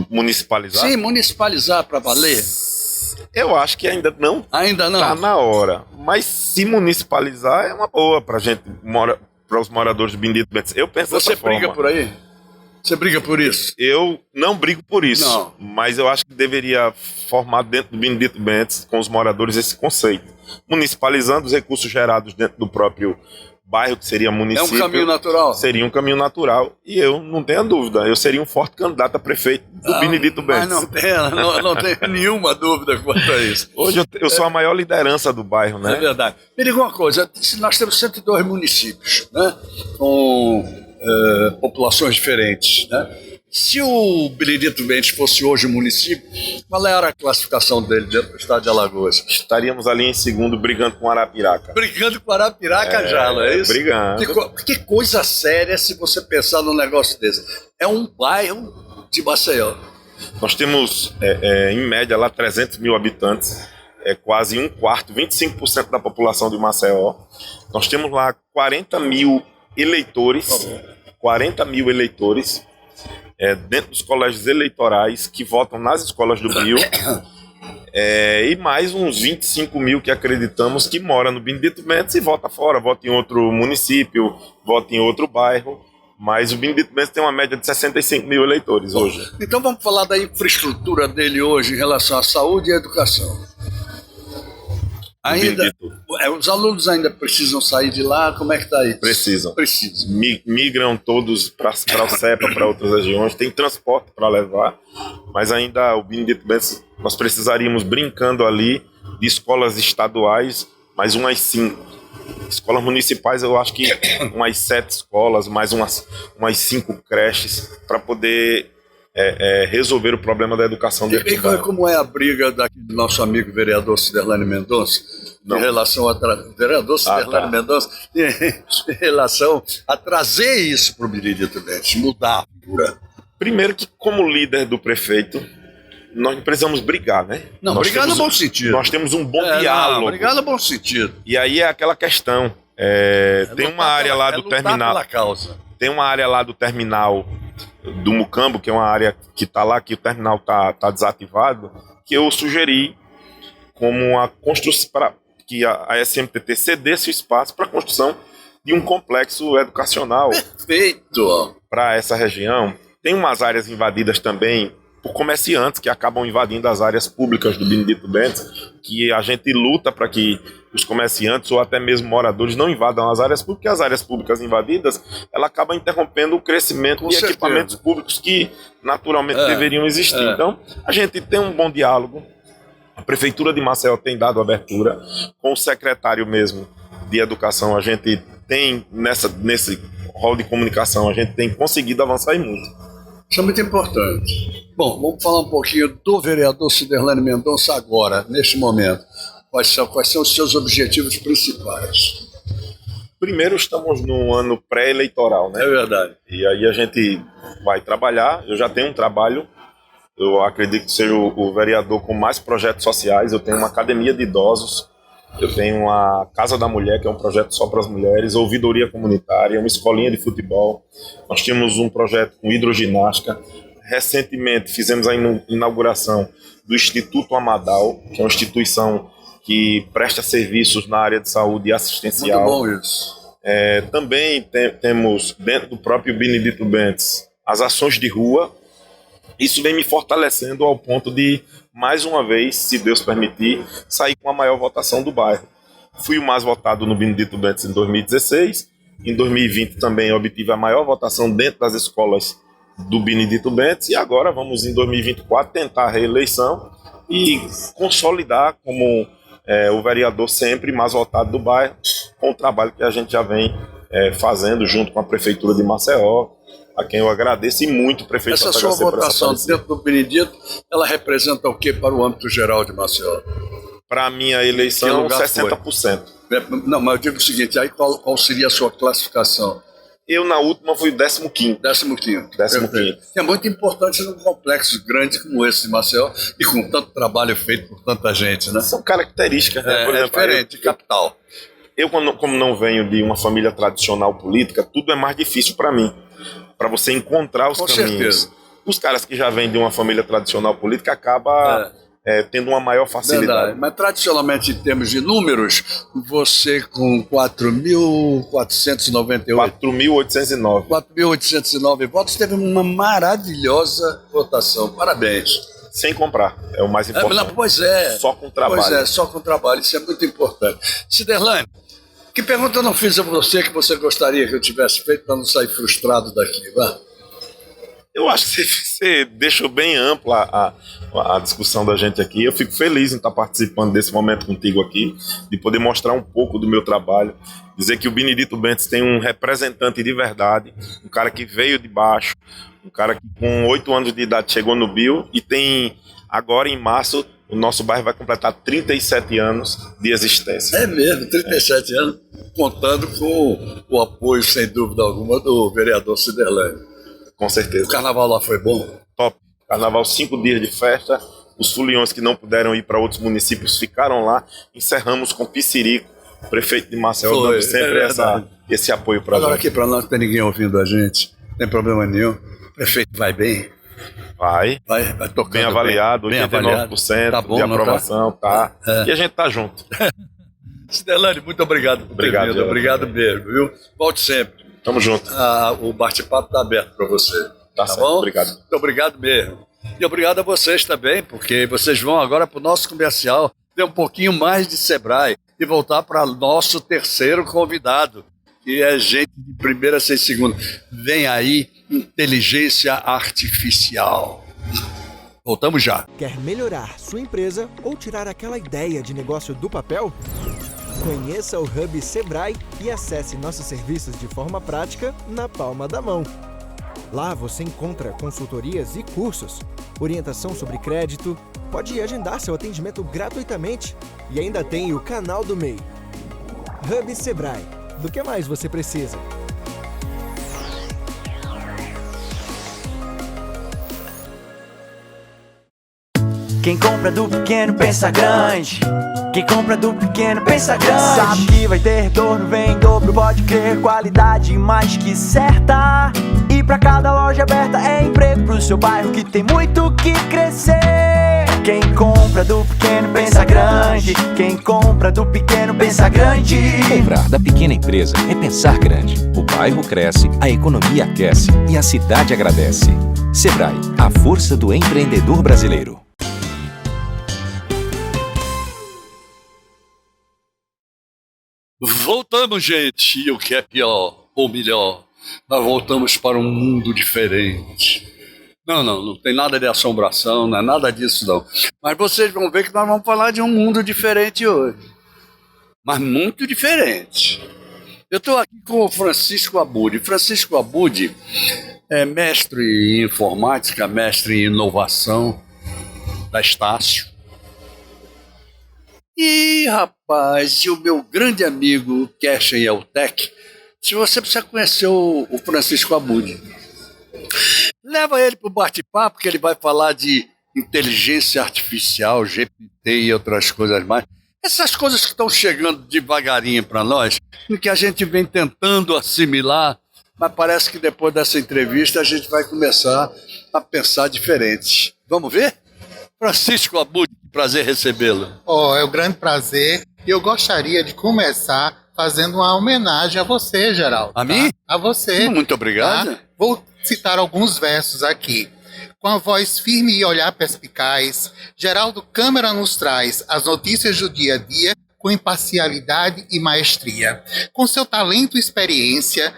Municipalizar? Sim, municipalizar para valer. Eu acho que ainda não. Ainda não? Está na hora. Mas se municipalizar é uma boa para os moradores de Benedito Bentes. Eu penso dessa forma. Você briga por aí? Você briga por isso? Eu não brigo por isso, não. Mas eu acho que deveria formar dentro do Benedito Bentes, com os moradores, esse conceito. Municipalizando os recursos gerados dentro do próprio bairro, que seria município. É um caminho natural? Seria um caminho natural. E eu não tenho dúvida, eu seria um forte candidato a prefeito do Benedito Bentes. Mas não tenho nenhuma dúvida quanto a isso. Hoje eu sou a maior liderança do bairro, né? É verdade. Me diga uma coisa, nós temos 102 municípios, né? Com populações diferentes, né? Se o Benedito Bentes fosse hoje um município, qual era a classificação dele dentro do estado de Alagoas? Estaríamos ali em segundo, brigando com Arapiraca. Brigando com Arapiraca já, não é isso? Brigando. Que coisa séria se você pensar num negócio desse. É um bairro de Maceió. Nós temos, em média, lá 300 mil habitantes, quase um quarto, 25% da população de Maceió. Nós temos lá 40 mil eleitores, dentro dos colégios eleitorais que votam nas escolas do Bio, e mais uns 25 mil que acreditamos que moram no Benedito Bentes e vota fora, vota em outro município, vota em outro bairro, mas o Benedito Bentes tem uma média de 65 mil eleitores hoje. Então vamos falar da infraestrutura dele hoje em relação à saúde e à educação. Os alunos ainda precisam sair de lá? Como é que está isso? Precisam. Migram todos para o CEPA, para outras regiões. Tem transporte para levar, mas ainda o Benedito Bentes, nós precisaríamos, brincando ali, de escolas estaduais, mais umas 5. Escolas municipais, eu acho que umas 7 escolas, mais umas 5 creches, para poder resolver o problema da educação dentro do bairro. Como é a briga do nosso amigo vereador Ciderlane Mendonça em relação Mendonça em relação a trazer isso para o Benedito Bentes, mudar a figura? Primeiro que, como líder do prefeito, nós precisamos brigar, né? Não, brigar no bom sentido. Nós temos um bom diálogo. Brigar no bom sentido. E aí é aquela questão. Tem uma área lá do terminal. Pela causa. Tem uma área lá do terminal do Mucambo, que é uma área que está lá, que o terminal está desativado, que eu sugeri como a construção, para que a SMTT cedesse o espaço para a construção de um complexo educacional. Perfeito! Para essa região. Tem umas áreas invadidas também por comerciantes que acabam invadindo as áreas públicas do Benedito Bentes, que a gente luta para que os comerciantes ou até mesmo moradores não invadam as áreas públicas, porque as áreas públicas invadidas, ela acaba interrompendo o crescimento de equipamentos públicos que naturalmente deveriam existir. Então, a gente tem um bom diálogo. A Prefeitura de Maceió tem dado abertura. Com o secretário mesmo de Educação, a gente tem, nesse rol de comunicação, a gente tem conseguido avançar muito. Isso é muito importante. Bom, vamos falar um pouquinho do vereador Ciderlane Mendonça agora, neste momento. Quais são os seus objetivos principais? Primeiro, estamos num ano pré-eleitoral, né? É verdade. E aí a gente vai trabalhar. Eu já tenho um trabalho. Eu acredito que seja o vereador com mais projetos sociais. Eu tenho uma academia de idosos. Eu tenho a Casa da Mulher, que é um projeto só para as mulheres. Ouvidoria comunitária, uma escolinha de futebol. Nós tínhamos um projeto com hidroginástica. Recentemente fizemos a inauguração do Instituto Amadal, que é uma instituição que presta serviços na área de saúde e assistencial. Muito bom isso. Também temos, dentro do próprio Benedito Bentes, as ações de rua. Isso vem me fortalecendo ao ponto de, mais uma vez, se Deus permitir, sair com a maior votação do bairro. Fui o mais votado no Benedito Bentes em 2016. Em 2020 também obtive a maior votação dentro das escolas do Benedito Bentes. E agora vamos, em 2024, tentar a reeleição e consolidar como o vereador sempre mais votado do bairro, com o trabalho que a gente já vem fazendo junto com a Prefeitura de Maceió, a quem eu agradeço e muito, prefeito. Essa sua votação dentro do Benedito, ela representa o que para o âmbito geral de Maceió? Para a minha eleição, 60%. Não, mas eu digo o seguinte, aí qual seria a sua classificação? Eu, na última, fui o 15º. 15º. É muito importante num complexo grande como esse de Maceió e com tanto trabalho feito por tanta gente, né? São características, né? Por exemplo, diferente, de capital. Eu, como não venho de uma família tradicional política, tudo é mais difícil para mim. Para você encontrar os caminhos. Certeza. Os caras que já vêm de uma família tradicional política acabam tendo uma maior facilidade. Verdade. Mas tradicionalmente, em termos de números, você com 4.498 4.809 votos teve uma maravilhosa votação. Parabéns. Sem comprar, é o mais importante. Pois é. Só com trabalho. Pois é, só com trabalho. Isso é muito importante. Ciderlane, que pergunta eu não fiz a você que você gostaria que eu tivesse feito para não sair frustrado daqui? Vá. Eu acho que você deixou bem ampla a discussão da gente aqui. Eu fico feliz em estar participando desse momento contigo aqui, de poder mostrar um pouco do meu trabalho, dizer que o Benedito Bentes tem um representante de verdade, um cara que veio de baixo, um cara que com 8 anos de idade chegou no Bio e tem, agora em março, o nosso bairro vai completar 37 anos de existência. É mesmo, 37 anos, contando com o apoio, sem dúvida alguma, do vereador Ciderlane. Com certeza. O carnaval lá foi bom? Top. Carnaval, 5 dias de festa. Os foliões que não puderam ir para outros municípios ficaram lá. Encerramos com Piscirico, prefeito de Maceió, dando sempre esse apoio para nós. Agora aqui para nós, não tem ninguém ouvindo a gente, não tem problema nenhum. O prefeito vai bem? Vai tocando bem avaliado, bem 89% tá bom, de aprovação, tá? E a gente tá junto. Ciderlane, muito obrigado por ter vindo. Obrigado mesmo, viu? Volte sempre. Tamo junto. O bate-papo está aberto para você. Tá certo, bom? obrigado. Muito obrigado mesmo. E obrigado a vocês também, porque vocês vão agora para o nosso comercial, ter um pouquinho mais de Sebrae e voltar para nosso terceiro convidado, que é gente de primeira sem segunda. Vem aí, inteligência artificial. Voltamos já. Quer melhorar sua empresa ou tirar aquela ideia de negócio do papel? Conheça o Hub Sebrae e acesse nossos serviços de forma prática na palma da mão. Lá você encontra consultorias e cursos, orientação sobre crédito, pode agendar seu atendimento gratuitamente e ainda tem o canal do MEI. Hub Sebrae. Do que mais você precisa? Quem compra do pequeno pensa grande. Quem compra do pequeno pensa grande. Sabe que vai ter retorno, vem em dobro, pode crer. Qualidade mais que certa. E pra cada loja aberta é emprego pro seu bairro que tem muito que crescer. Quem compra do pequeno pensa grande. Quem compra do pequeno pensa grande. Comprar da pequena empresa é pensar grande. O bairro cresce, a economia aquece e a cidade agradece. Sebrae, a força do empreendedor brasileiro. Voltamos, gente, e o que é pior, ou melhor, nós voltamos para um mundo diferente. Não tem nada de assombração, não é nada disso não. Mas vocês vão ver que nós vamos falar de um mundo diferente hoje. Mas muito diferente. Eu estou aqui com o Francisco Abud. Francisco Abud é mestre em informática, mestre em inovação da Estácio. E Ih, rapaz, e o meu grande amigo Kerschen Eltec, se você precisa conhecer o Francisco Abud. Leva ele para o bate-papo, que ele vai falar de inteligência artificial, GPT e outras coisas mais. Essas coisas que estão chegando devagarinho para nós, em que a gente vem tentando assimilar, mas parece que depois dessa entrevista a gente vai começar a pensar diferente. Vamos ver? Francisco Abud, prazer recebê-lo. É um grande prazer. E eu gostaria de começar fazendo uma homenagem a você, Geraldo. A mim? A você. Muito obrigado. Tá? Vou citar alguns versos aqui. Com a voz firme e olhar perspicaz, Geraldo Câmara nos traz as notícias do dia a dia com imparcialidade e maestria. Com seu talento e experiência,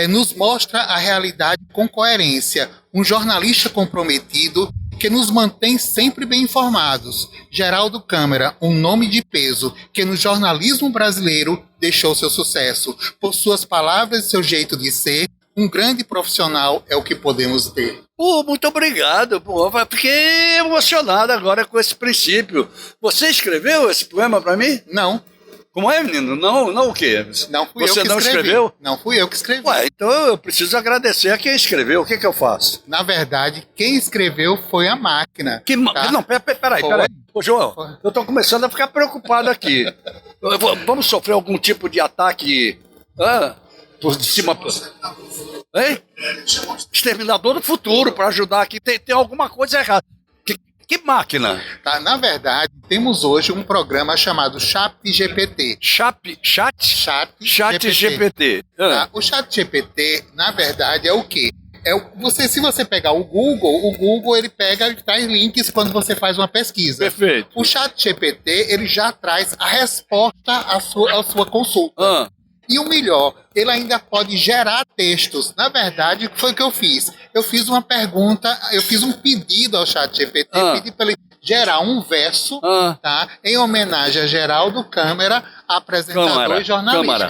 nos mostra a realidade com coerência. Um jornalista comprometido que nos mantém sempre bem informados. Geraldo Câmara, um nome de peso que no jornalismo brasileiro deixou seu sucesso. Por suas palavras e seu jeito de ser, um grande profissional é o que podemos ter. Muito obrigado. Fiquei emocionado agora com esse princípio. Você escreveu esse poema para mim? Não. Como é, menino? Não o quê? Não fui eu que escrevi. Você não escreveu? Não fui eu que escrevi. Ué, então eu preciso agradecer a quem escreveu. O que eu faço? Na verdade, quem escreveu foi a máquina. Tá? Não, peraí. Ô, João, eu tô começando a ficar preocupado aqui. Vamos sofrer algum tipo de ataque por de cima... Hein? Exterminador do futuro para ajudar aqui. Tem alguma coisa errada. Que máquina? Tá, na verdade, temos hoje um programa chamado ChatGPT. Chat GPT. Tá? O ChatGPT, na verdade, é o quê? Se você pegar o Google ele pega e traz links quando você faz uma pesquisa. Perfeito. O ChatGPT, ele já traz a resposta à sua consulta. E o melhor, ele ainda pode gerar textos. Na verdade, o que foi que eu fiz? Eu fiz uma pergunta, eu fiz um pedido ao ChatGPT, pedi para ele gerar um verso, tá? Em homenagem a Geraldo Câmara, apresentador e jornalista.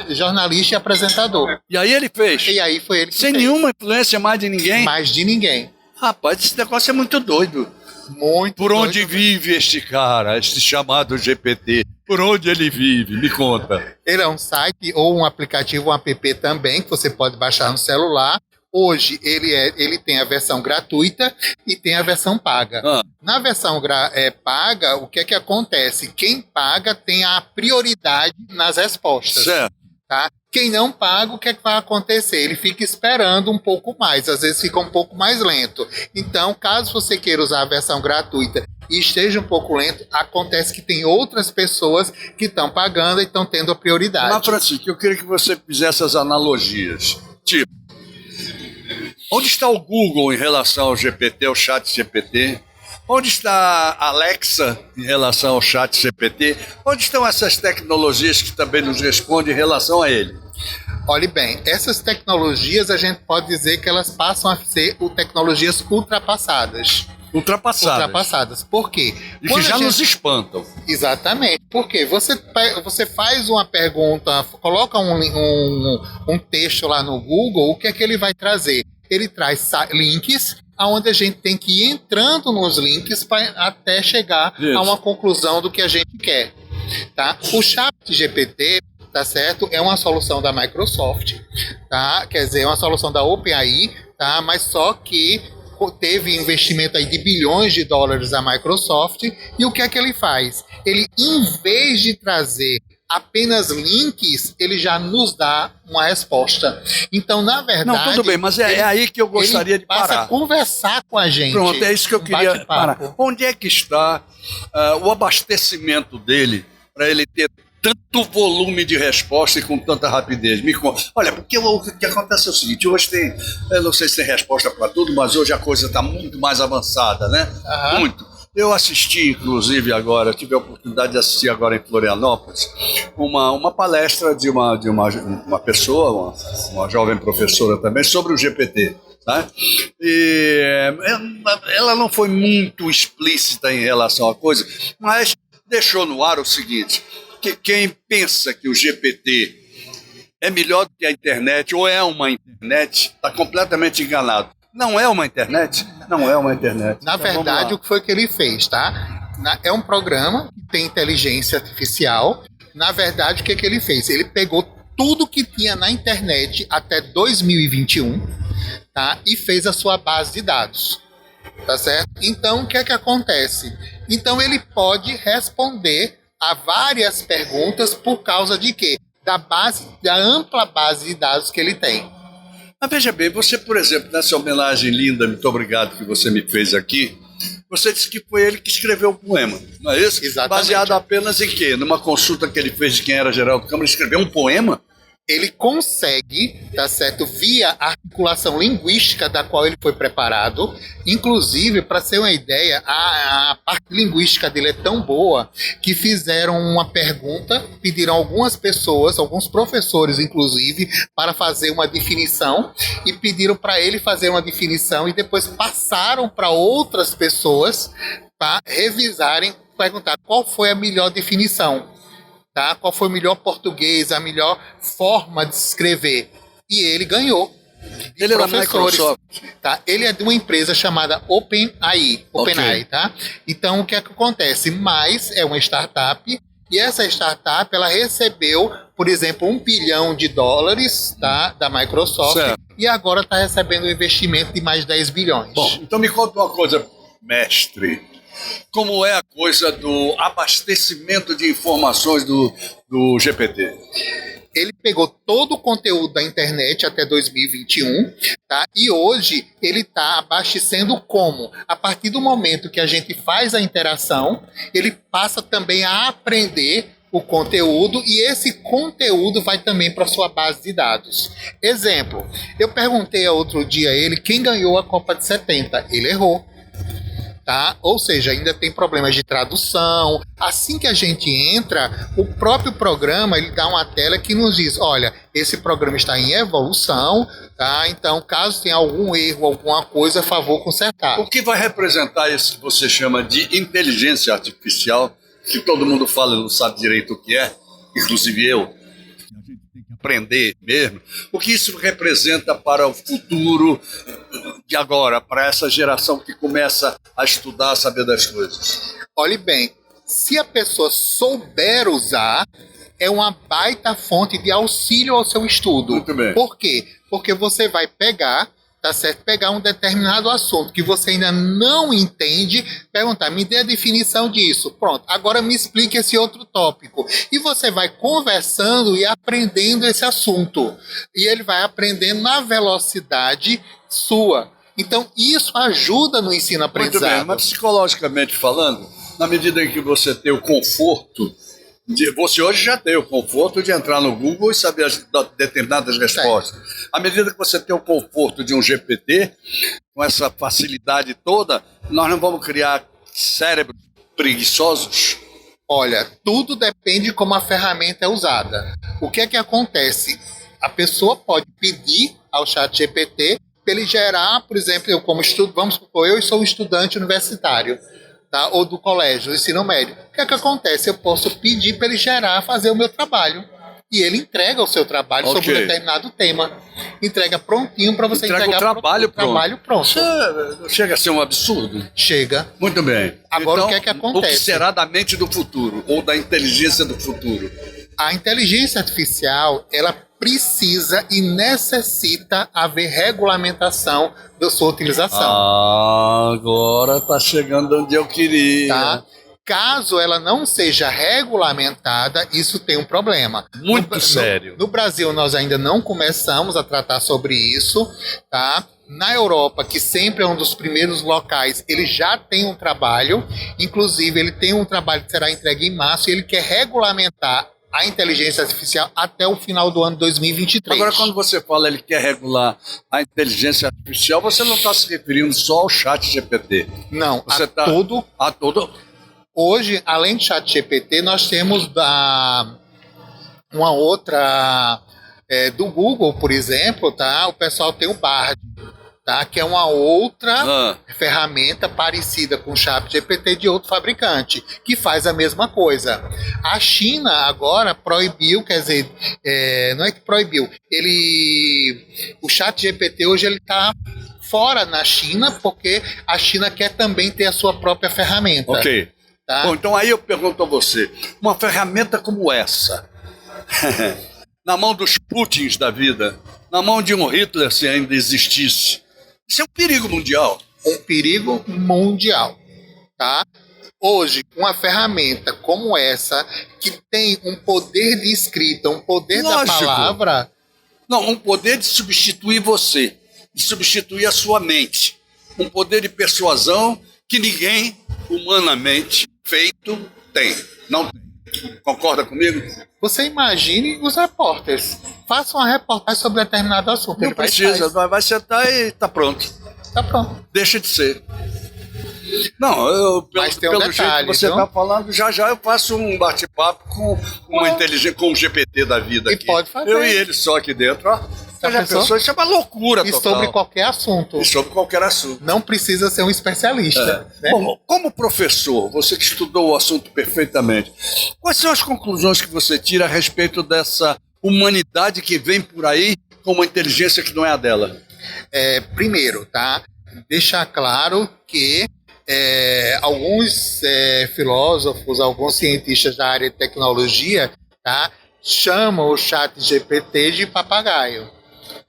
Jornalista e apresentador. E aí ele fez? E aí foi ele que Sem fez. nenhuma influência mais de ninguém? Mais de ninguém. Rapaz, esse negócio é muito doido. Muito Por onde doido. vive este cara, este chamado GPT? Por onde ele vive? Me conta. Ele é um site ou um aplicativo, um app também, que você pode baixar no celular. Hoje ele tem a versão gratuita e tem a versão paga. Na versão paga, o que é que acontece? Quem paga tem a prioridade nas respostas. Certo. Tá? Quem não paga, o que é que vai acontecer? Ele fica esperando um pouco mais, às vezes fica um pouco mais lento. Então, caso você queira usar a versão gratuita e esteja um pouco lento, acontece que tem outras pessoas que estão pagando e estão tendo a prioridade. Mas, Francisco, eu queria que você fizesse as analogias. Tipo, onde está o Google em relação ao GPT, ao chat GPT? Onde está a Alexa em relação ao chat GPT? Onde estão essas tecnologias que também nos respondem em relação a ele? Olhe bem, essas tecnologias a gente pode dizer que elas passam a ser tecnologias ultrapassadas. Ultrapassadas. Por quê? E que já nos espantam. Exatamente. Porque você faz uma pergunta, coloca um texto lá no Google, o que é que ele vai trazer? Ele traz links, onde a gente tem que ir entrando nos links até chegar a uma conclusão do que a gente quer. Tá? O ChatGPT, tá certo? É uma solução da Microsoft, tá? Quer dizer, é uma solução da OpenAI, tá? Mas só que teve investimento aí de bilhões de dólares da Microsoft. E o que é que ele faz? Ele, em vez de trazer apenas links, ele já nos dá uma resposta. Então, na verdade... Não, tudo bem, mas é aí que eu gostaria de parar. Ele passa a conversar com a gente. Pronto, é isso que eu queria parar. Onde é que está o abastecimento dele para ele ter tanto volume de resposta e com tanta rapidez? Me conta. Olha, porque o que acontece é o seguinte, hoje tem, eu não sei se tem resposta para tudo, mas hoje a coisa está muito mais avançada, né? Muito. Eu assisti, inclusive, agora, tive a oportunidade de assistir agora em Florianópolis, uma palestra de uma pessoa, uma jovem professora também, sobre o GPT. Tá? E ela não foi muito explícita em relação à coisa, mas deixou no ar o seguinte, que quem pensa que o GPT é melhor do que a internet, ou é uma internet, está completamente enganado. Não é uma internet? Não é uma internet. Na verdade, o que foi que ele fez, tá? É um programa que tem inteligência artificial. Na verdade, o que ele fez? Ele pegou tudo que tinha na internet até 2021, tá? E fez a sua base de dados. Tá certo? Então, o que acontece? Então, ele pode responder a várias perguntas por causa de quê? Da ampla base de dados que ele tem. Mas veja bem, você, por exemplo, nessa homenagem linda, muito obrigado que você me fez aqui, você disse que foi ele que escreveu o poema, não é isso? Exatamente. Baseado apenas em quê? Numa consulta que ele fez de quem era Geraldo Câmara, escreveu um poema? Ele consegue, tá certo, via a articulação linguística da qual ele foi preparado. Inclusive, para ter uma ideia, a parte linguística dele é tão boa que fizeram uma pergunta, pediram algumas pessoas, alguns professores inclusive, para fazer uma definição e pediram para ele fazer uma definição e depois passaram para outras pessoas para revisarem, perguntar qual foi a melhor definição. Tá? Qual foi o melhor português, a melhor forma de escrever. E ele ganhou. Ele é da Microsoft. Tá? Ele é de uma empresa chamada OpenAI. Ok. Tá? Então, o que acontece? Mas é uma startup, e essa startup ela recebeu, por exemplo, $1 bilhão, tá? Da Microsoft, certo. E agora está recebendo um investimento de mais 10 bilhões. Bom, então me conta uma coisa, mestre. Como é a coisa do abastecimento de informações do GPT? Ele pegou todo o conteúdo da internet até 2021, tá? E hoje ele está abastecendo como? A partir do momento que a gente faz a interação, ele passa também a aprender o conteúdo e esse conteúdo vai também para sua base de dados. Exemplo, eu perguntei outro dia a ele quem ganhou a Copa de 70. Ele errou. Tá? Ou seja, ainda tem problemas de tradução. Assim que a gente entra, o próprio programa ele dá uma tela que nos diz: olha, esse programa está em evolução, tá? Então, caso tenha algum erro, alguma coisa, a favor consertar. O que vai representar isso que você chama de inteligência artificial, que todo mundo fala e não sabe direito o que é, inclusive eu? Aprender mesmo, o que isso representa para o futuro de agora, para essa geração que começa a estudar, a saber das coisas? Olhe bem, se a pessoa souber usar, é uma baita fonte de auxílio ao seu estudo. Muito bem. Por quê? Porque você vai pegar, tá certo? Pegar um determinado assunto que você ainda não entende, perguntar, me dê a definição disso. Pronto, agora me explique esse outro tópico. E você vai conversando e aprendendo esse assunto. E ele vai aprendendo na velocidade sua. Então, isso ajuda no ensino-aprendizado. Muito bem, mas psicologicamente falando, na medida em que você tem o conforto, você hoje já tem o conforto de entrar no Google e saber determinadas respostas. À medida que você tem o conforto de um GPT, com essa facilidade toda, nós não vamos criar cérebros preguiçosos? Olha, tudo depende de como a ferramenta é usada. O que é que acontece? A pessoa pode pedir ao ChatGPT para ele gerar, por exemplo, eu como vamos supor, eu sou um estudante universitário, tá? Ou do colégio, do ensino médio. O que é que acontece? Eu posso pedir para ele gerar, fazer o meu trabalho. E ele entrega o seu trabalho sobre um determinado tema. Entrega prontinho para você entregar o trabalho pronto. Isso chega a ser um absurdo. Chega. Muito bem. Agora, então, o que é que acontece? O que será da mente do futuro, ou da inteligência do futuro? A inteligência artificial, ela precisa e necessita haver regulamentação da sua utilização. Agora está chegando onde eu queria. Tá? Caso ela não seja regulamentada, isso tem um problema. Muito sério. No Brasil, nós ainda não começamos a tratar sobre isso, tá? Na Europa, que sempre é um dos primeiros locais, ele já tem um trabalho. Inclusive, ele tem um trabalho que será entregue em março e ele quer regulamentar a inteligência artificial até o final do ano 2023. Agora, quando você fala ele quer regular a inteligência artificial, você não está se referindo só ao ChatGPT. Não, você a todo. Hoje, além de ChatGPT, nós temos uma outra do Google, por exemplo, tá? O pessoal tem o Bard, tá? Que é uma outra ferramenta parecida com o ChatGPT de outro fabricante, que faz a mesma coisa. A China agora proibiu, quer dizer, não é que proibiu, o ChatGPT hoje ele está fora na China, porque a China quer também ter a sua própria ferramenta. Ok. Tá? Bom, então aí eu pergunto a você, uma ferramenta como essa, na mão dos Putins da vida, na mão de um Hitler, se ainda existisse, isso é um perigo mundial. Um perigo mundial. Tá? Hoje, uma ferramenta como essa, que tem um poder de escrita, um poder da Lógico. palavra, Não, um poder de substituir você, de substituir a sua mente. Um poder de persuasão que ninguém, humanamente feito, tem. Não tem. Concorda comigo? você imagine os repórteres. Faça uma reportagem sobre determinado assunto. Não Ele vai e precisa, faz. vai sentar e tá pronto. Tá pronto. Deixa de ser. Não, Mas tem um pelo jeito detalhe, que você viu? está falando, já eu faço um bate-papo com uma inteligência, com um GPT da vida E aqui. pode fazer. Eu e ele só aqui dentro, ó. Você já pensou? pensou? Isso é uma loucura E total. sobre qualquer assunto. E sobre qualquer assunto. Não precisa ser um especialista. Né? Bom, como professor, você que estudou o assunto perfeitamente, quais são as conclusões que você tira a respeito dessa humanidade que vem por aí com uma inteligência que não é a dela? Primeiro, tá? Deixar claro que alguns filósofos, alguns cientistas da área de tecnologia, tá? Chamam o chat GPT de papagaio.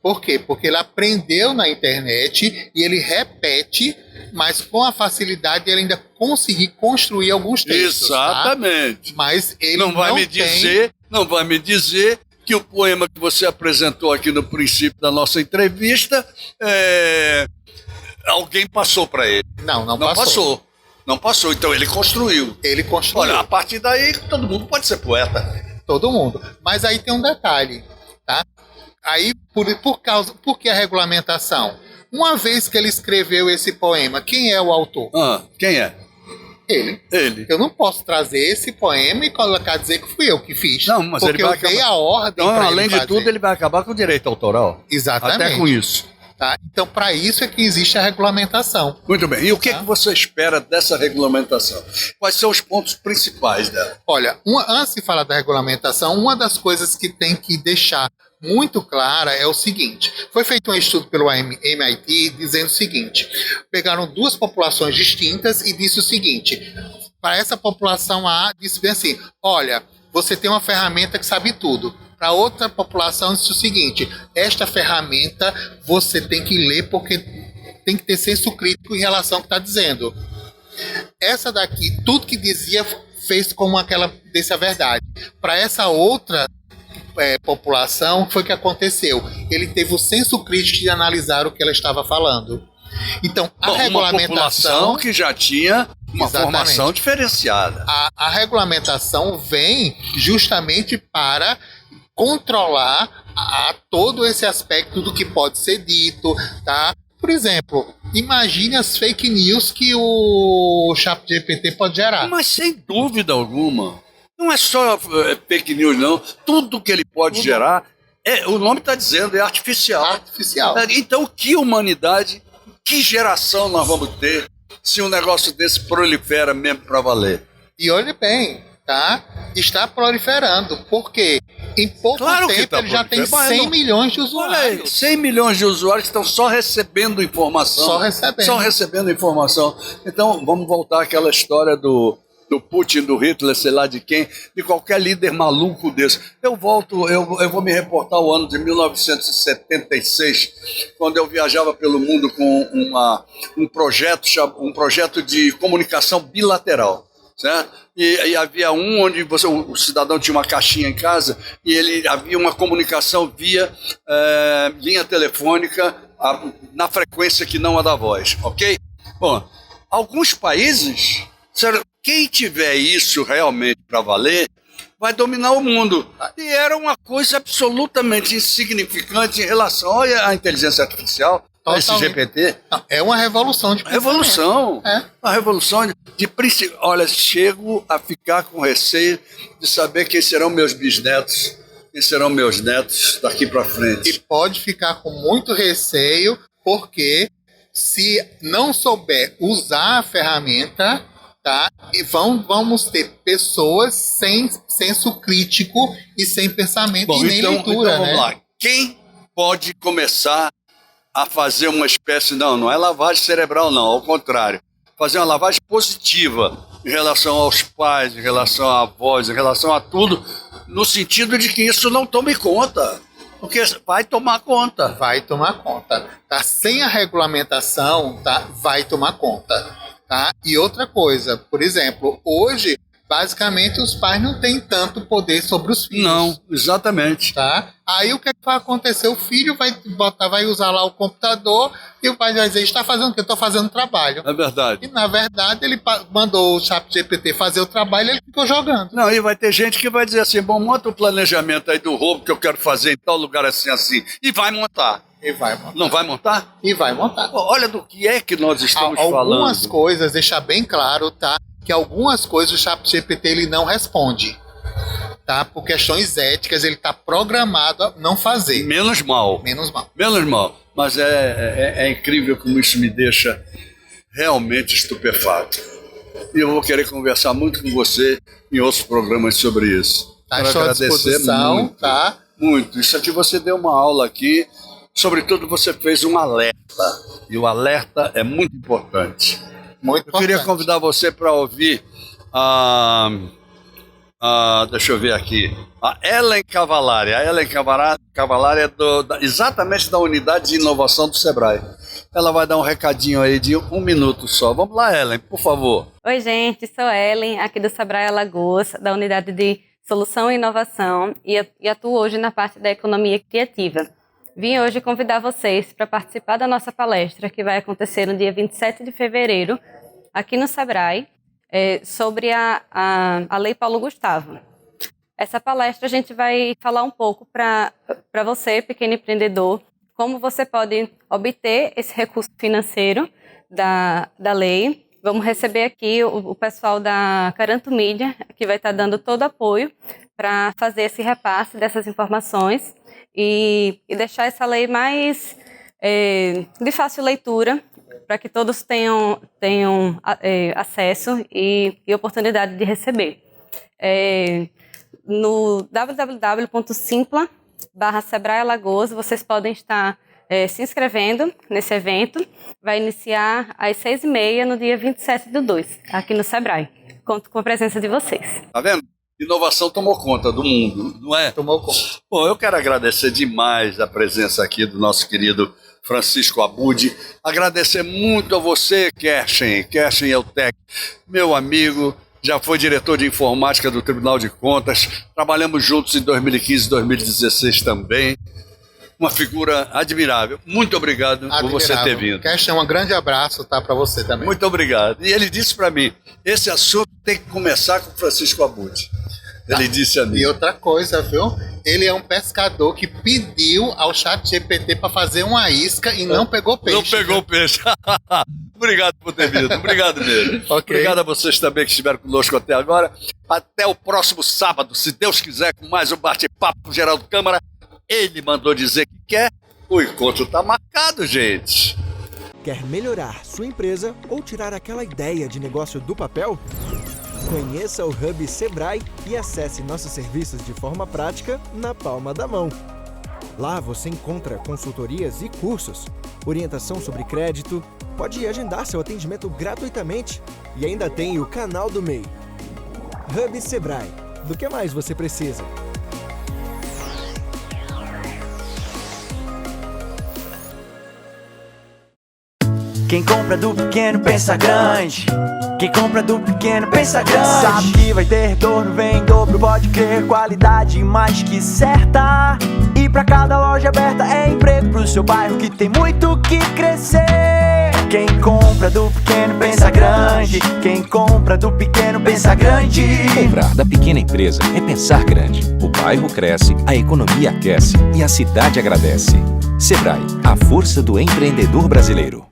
Por quê? Porque ele aprendeu na internet e ele repete, mas com a facilidade ele ainda conseguir construir alguns textos. Exatamente. Tá? Mas ele Não vai me dizer que o poema que você apresentou aqui no princípio da nossa entrevista, alguém passou para ele. Não passou. Não passou, então ele construiu. Ele construiu. Olha, a partir daí todo mundo pode ser poeta. Todo mundo. Mas aí tem um detalhe, tá? Aí, por que a regulamentação? Uma vez que ele escreveu esse poema, quem é o autor? Quem é? Ele. Eu não posso trazer esse poema e colocar dizer que fui eu que fiz. Não, mas porque ele vai eu dei acabar... a ordem Então, pra além ele de fazer. tudo, ele vai acabar com o direito autoral. Exatamente. Até com isso. Tá? Então, para isso é que existe a regulamentação. Muito bem. E o que você espera dessa regulamentação? Quais são os pontos principais dela? Olha, antes de falar da regulamentação, uma das coisas que tem que deixar muito clara é o seguinte: foi feito um estudo pelo MIT dizendo o seguinte: pegaram duas populações distintas e disse o seguinte: para essa população A, disse bem assim, olha, você tem uma ferramenta que sabe tudo. Para outra população, disse o seguinte: esta ferramenta você tem que ler porque tem que ter senso crítico em relação ao que está dizendo. Essa daqui, tudo que dizia, fez como aquela desse a verdade. Para essa outra população, o que foi que aconteceu? Ele teve o senso crítico de analisar o que ela estava falando. Então, a regulamentação... Uma população que já tinha uma formação diferenciada. A regulamentação vem justamente para controlar todo esse aspecto do que pode ser dito, tá? Por exemplo, imagine as fake news que o ChatGPT pode gerar. Mas sem dúvida alguma. Não é só fake news, não. Tudo que ele pode gerar, o nome está dizendo, é artificial. Artificial. Então, que humanidade, que geração nós vamos ter se um negócio desse prolifera mesmo para valer? E olhe bem, tá? Está proliferando, porque em pouco tempo ele já tem 100 milhões de usuários. Olha aí, 100 milhões de usuários que estão só recebendo informação. Só recebendo informação. Então, vamos voltar àquela história do Putin, do Hitler, sei lá de quem, de qualquer líder maluco desse. Eu vou me reportar ao ano de 1976, quando eu viajava pelo mundo com um projeto de comunicação bilateral. Certo? E havia onde o cidadão tinha uma caixinha em casa e havia uma comunicação via linha telefônica na frequência que não a da voz, ok? Bom, alguns países, quem tiver isso realmente para valer, vai dominar o mundo. E era uma coisa absolutamente insignificante em relação à inteligência artificial. Esse GPT. É uma revolução de pensamento. Uma revolução de princípio. Olha, chego a ficar com receio de saber quem serão meus bisnetos, quem serão meus netos daqui para frente. E pode ficar com muito receio, porque se não souber usar a ferramenta, tá? E vamos ter pessoas sem senso crítico e sem pensamento e nem leitura, então vamos lá. Quem pode começar a fazer uma espécie, não é lavagem cerebral não, ao contrário, fazer uma lavagem positiva em relação aos pais, em relação à avós, em relação a tudo, no sentido de que isso não tome conta. Porque vai tomar conta. Vai tomar conta. Tá? Sem a regulamentação, tá? Vai tomar conta. Tá? E outra coisa, por exemplo, hoje, basicamente, os pais não têm tanto poder sobre os filhos. Não, exatamente. Tá? Aí o que vai acontecer? O filho vai usar lá o computador e o pai vai dizer, está fazendo o quê? Eu estou fazendo trabalho. É verdade. E na verdade ele mandou o ChatGPT fazer o trabalho e ele ficou jogando. Não, e vai ter gente que vai dizer assim, bom, monta o planejamento aí do roubo que eu quero fazer em tal lugar assim, e vai montar. E vai montar. Não vai montar? E vai montar. Pô, olha do que é que nós estamos falando. Algumas coisas, deixar bem claro, tá? Que algumas coisas o ChatGPT ele não responde. Tá? Por questões éticas, ele está programado a não fazer. Menos mal. Menos mal. Menos mal. Mas é incrível como isso me deixa realmente estupefato. E eu vou querer conversar muito com você em outros programas sobre isso. Tá, quero à disposição, muito, tá? Muito. Isso aqui você deu uma aula aqui. Sobretudo você fez um alerta. E o alerta é muito importante. Muito importante. Eu queria convidar você para ouvir deixa eu ver aqui. A Ellen Cavallari. A Ellen Cavallari é exatamente da unidade de inovação do Sebrae. Ela vai dar um recadinho aí de 1 minuto só. Vamos lá, Ellen, por favor. Oi, gente. Sou Ellen, aqui do Sebrae Alagoas, da unidade de Solução e Inovação, e atuo hoje na parte da economia criativa. Vim hoje convidar vocês para participar da nossa palestra, que vai acontecer no dia 27 de fevereiro, aqui no Sebrae, sobre a Lei Paulo Gustavo. Essa palestra a gente vai falar um pouco para você, pequeno empreendedor, como você pode obter esse recurso financeiro da lei. Vamos receber aqui o pessoal da Caranto Mídia, que vai estar dando todo apoio para fazer esse repasse dessas informações e deixar essa lei mais de fácil leitura, para que todos tenham acesso e oportunidade de receber. No www.simpla/Sebrae Alagoas, vocês podem estar se inscrevendo nesse evento. Vai iniciar às 6h30 no dia 27/2, aqui no Sebrae. Conto com a presença de vocês. Tá vendo? Inovação tomou conta do mundo, não é? Tomou conta. Bom, eu quero agradecer demais a presença aqui do nosso querido Francisco Abud. Agradecer muito a você, Kershen Eutec, meu amigo, já foi diretor de informática do Tribunal de Contas, trabalhamos juntos em 2015 e 2016 também. Uma figura admirável. Muito obrigado por você ter vindo. Kershen, um grande abraço, tá, para você também. Muito obrigado. E ele disse para mim, esse assunto tem que começar com o Francisco Abud. Ele disse a mim. E outra coisa, viu? Ele é um pescador que pediu ao ChatGPT para fazer uma isca e não pegou peixe. Não pegou peixe. Obrigado por ter vindo. Obrigado mesmo. Okay. Obrigado a vocês também que estiveram conosco até agora. Até o próximo sábado, se Deus quiser, com mais um bate-papo com Geraldo Câmara. Ele mandou dizer que quer. O encontro está marcado, gente. Quer melhorar sua empresa ou tirar aquela ideia de negócio do papel? Conheça o Hub Sebrae e acesse nossos serviços de forma prática na palma da mão. Lá você encontra consultorias e cursos, orientação sobre crédito, pode agendar seu atendimento gratuitamente e ainda tem o canal do MEI. Hub Sebrae. Do que mais você precisa? Quem compra do pequeno pensa grande. Quem compra do pequeno pensa grande. Sabe que vai ter retorno, vem em dobro, pode crer. Qualidade mais que certa. E pra cada loja aberta é emprego pro seu bairro que tem muito que crescer. Quem compra do pequeno pensa grande. Quem compra do pequeno pensa grande. Comprar da pequena empresa é pensar grande. O bairro cresce, a economia aquece e a cidade agradece. Sebrae, a força do empreendedor brasileiro.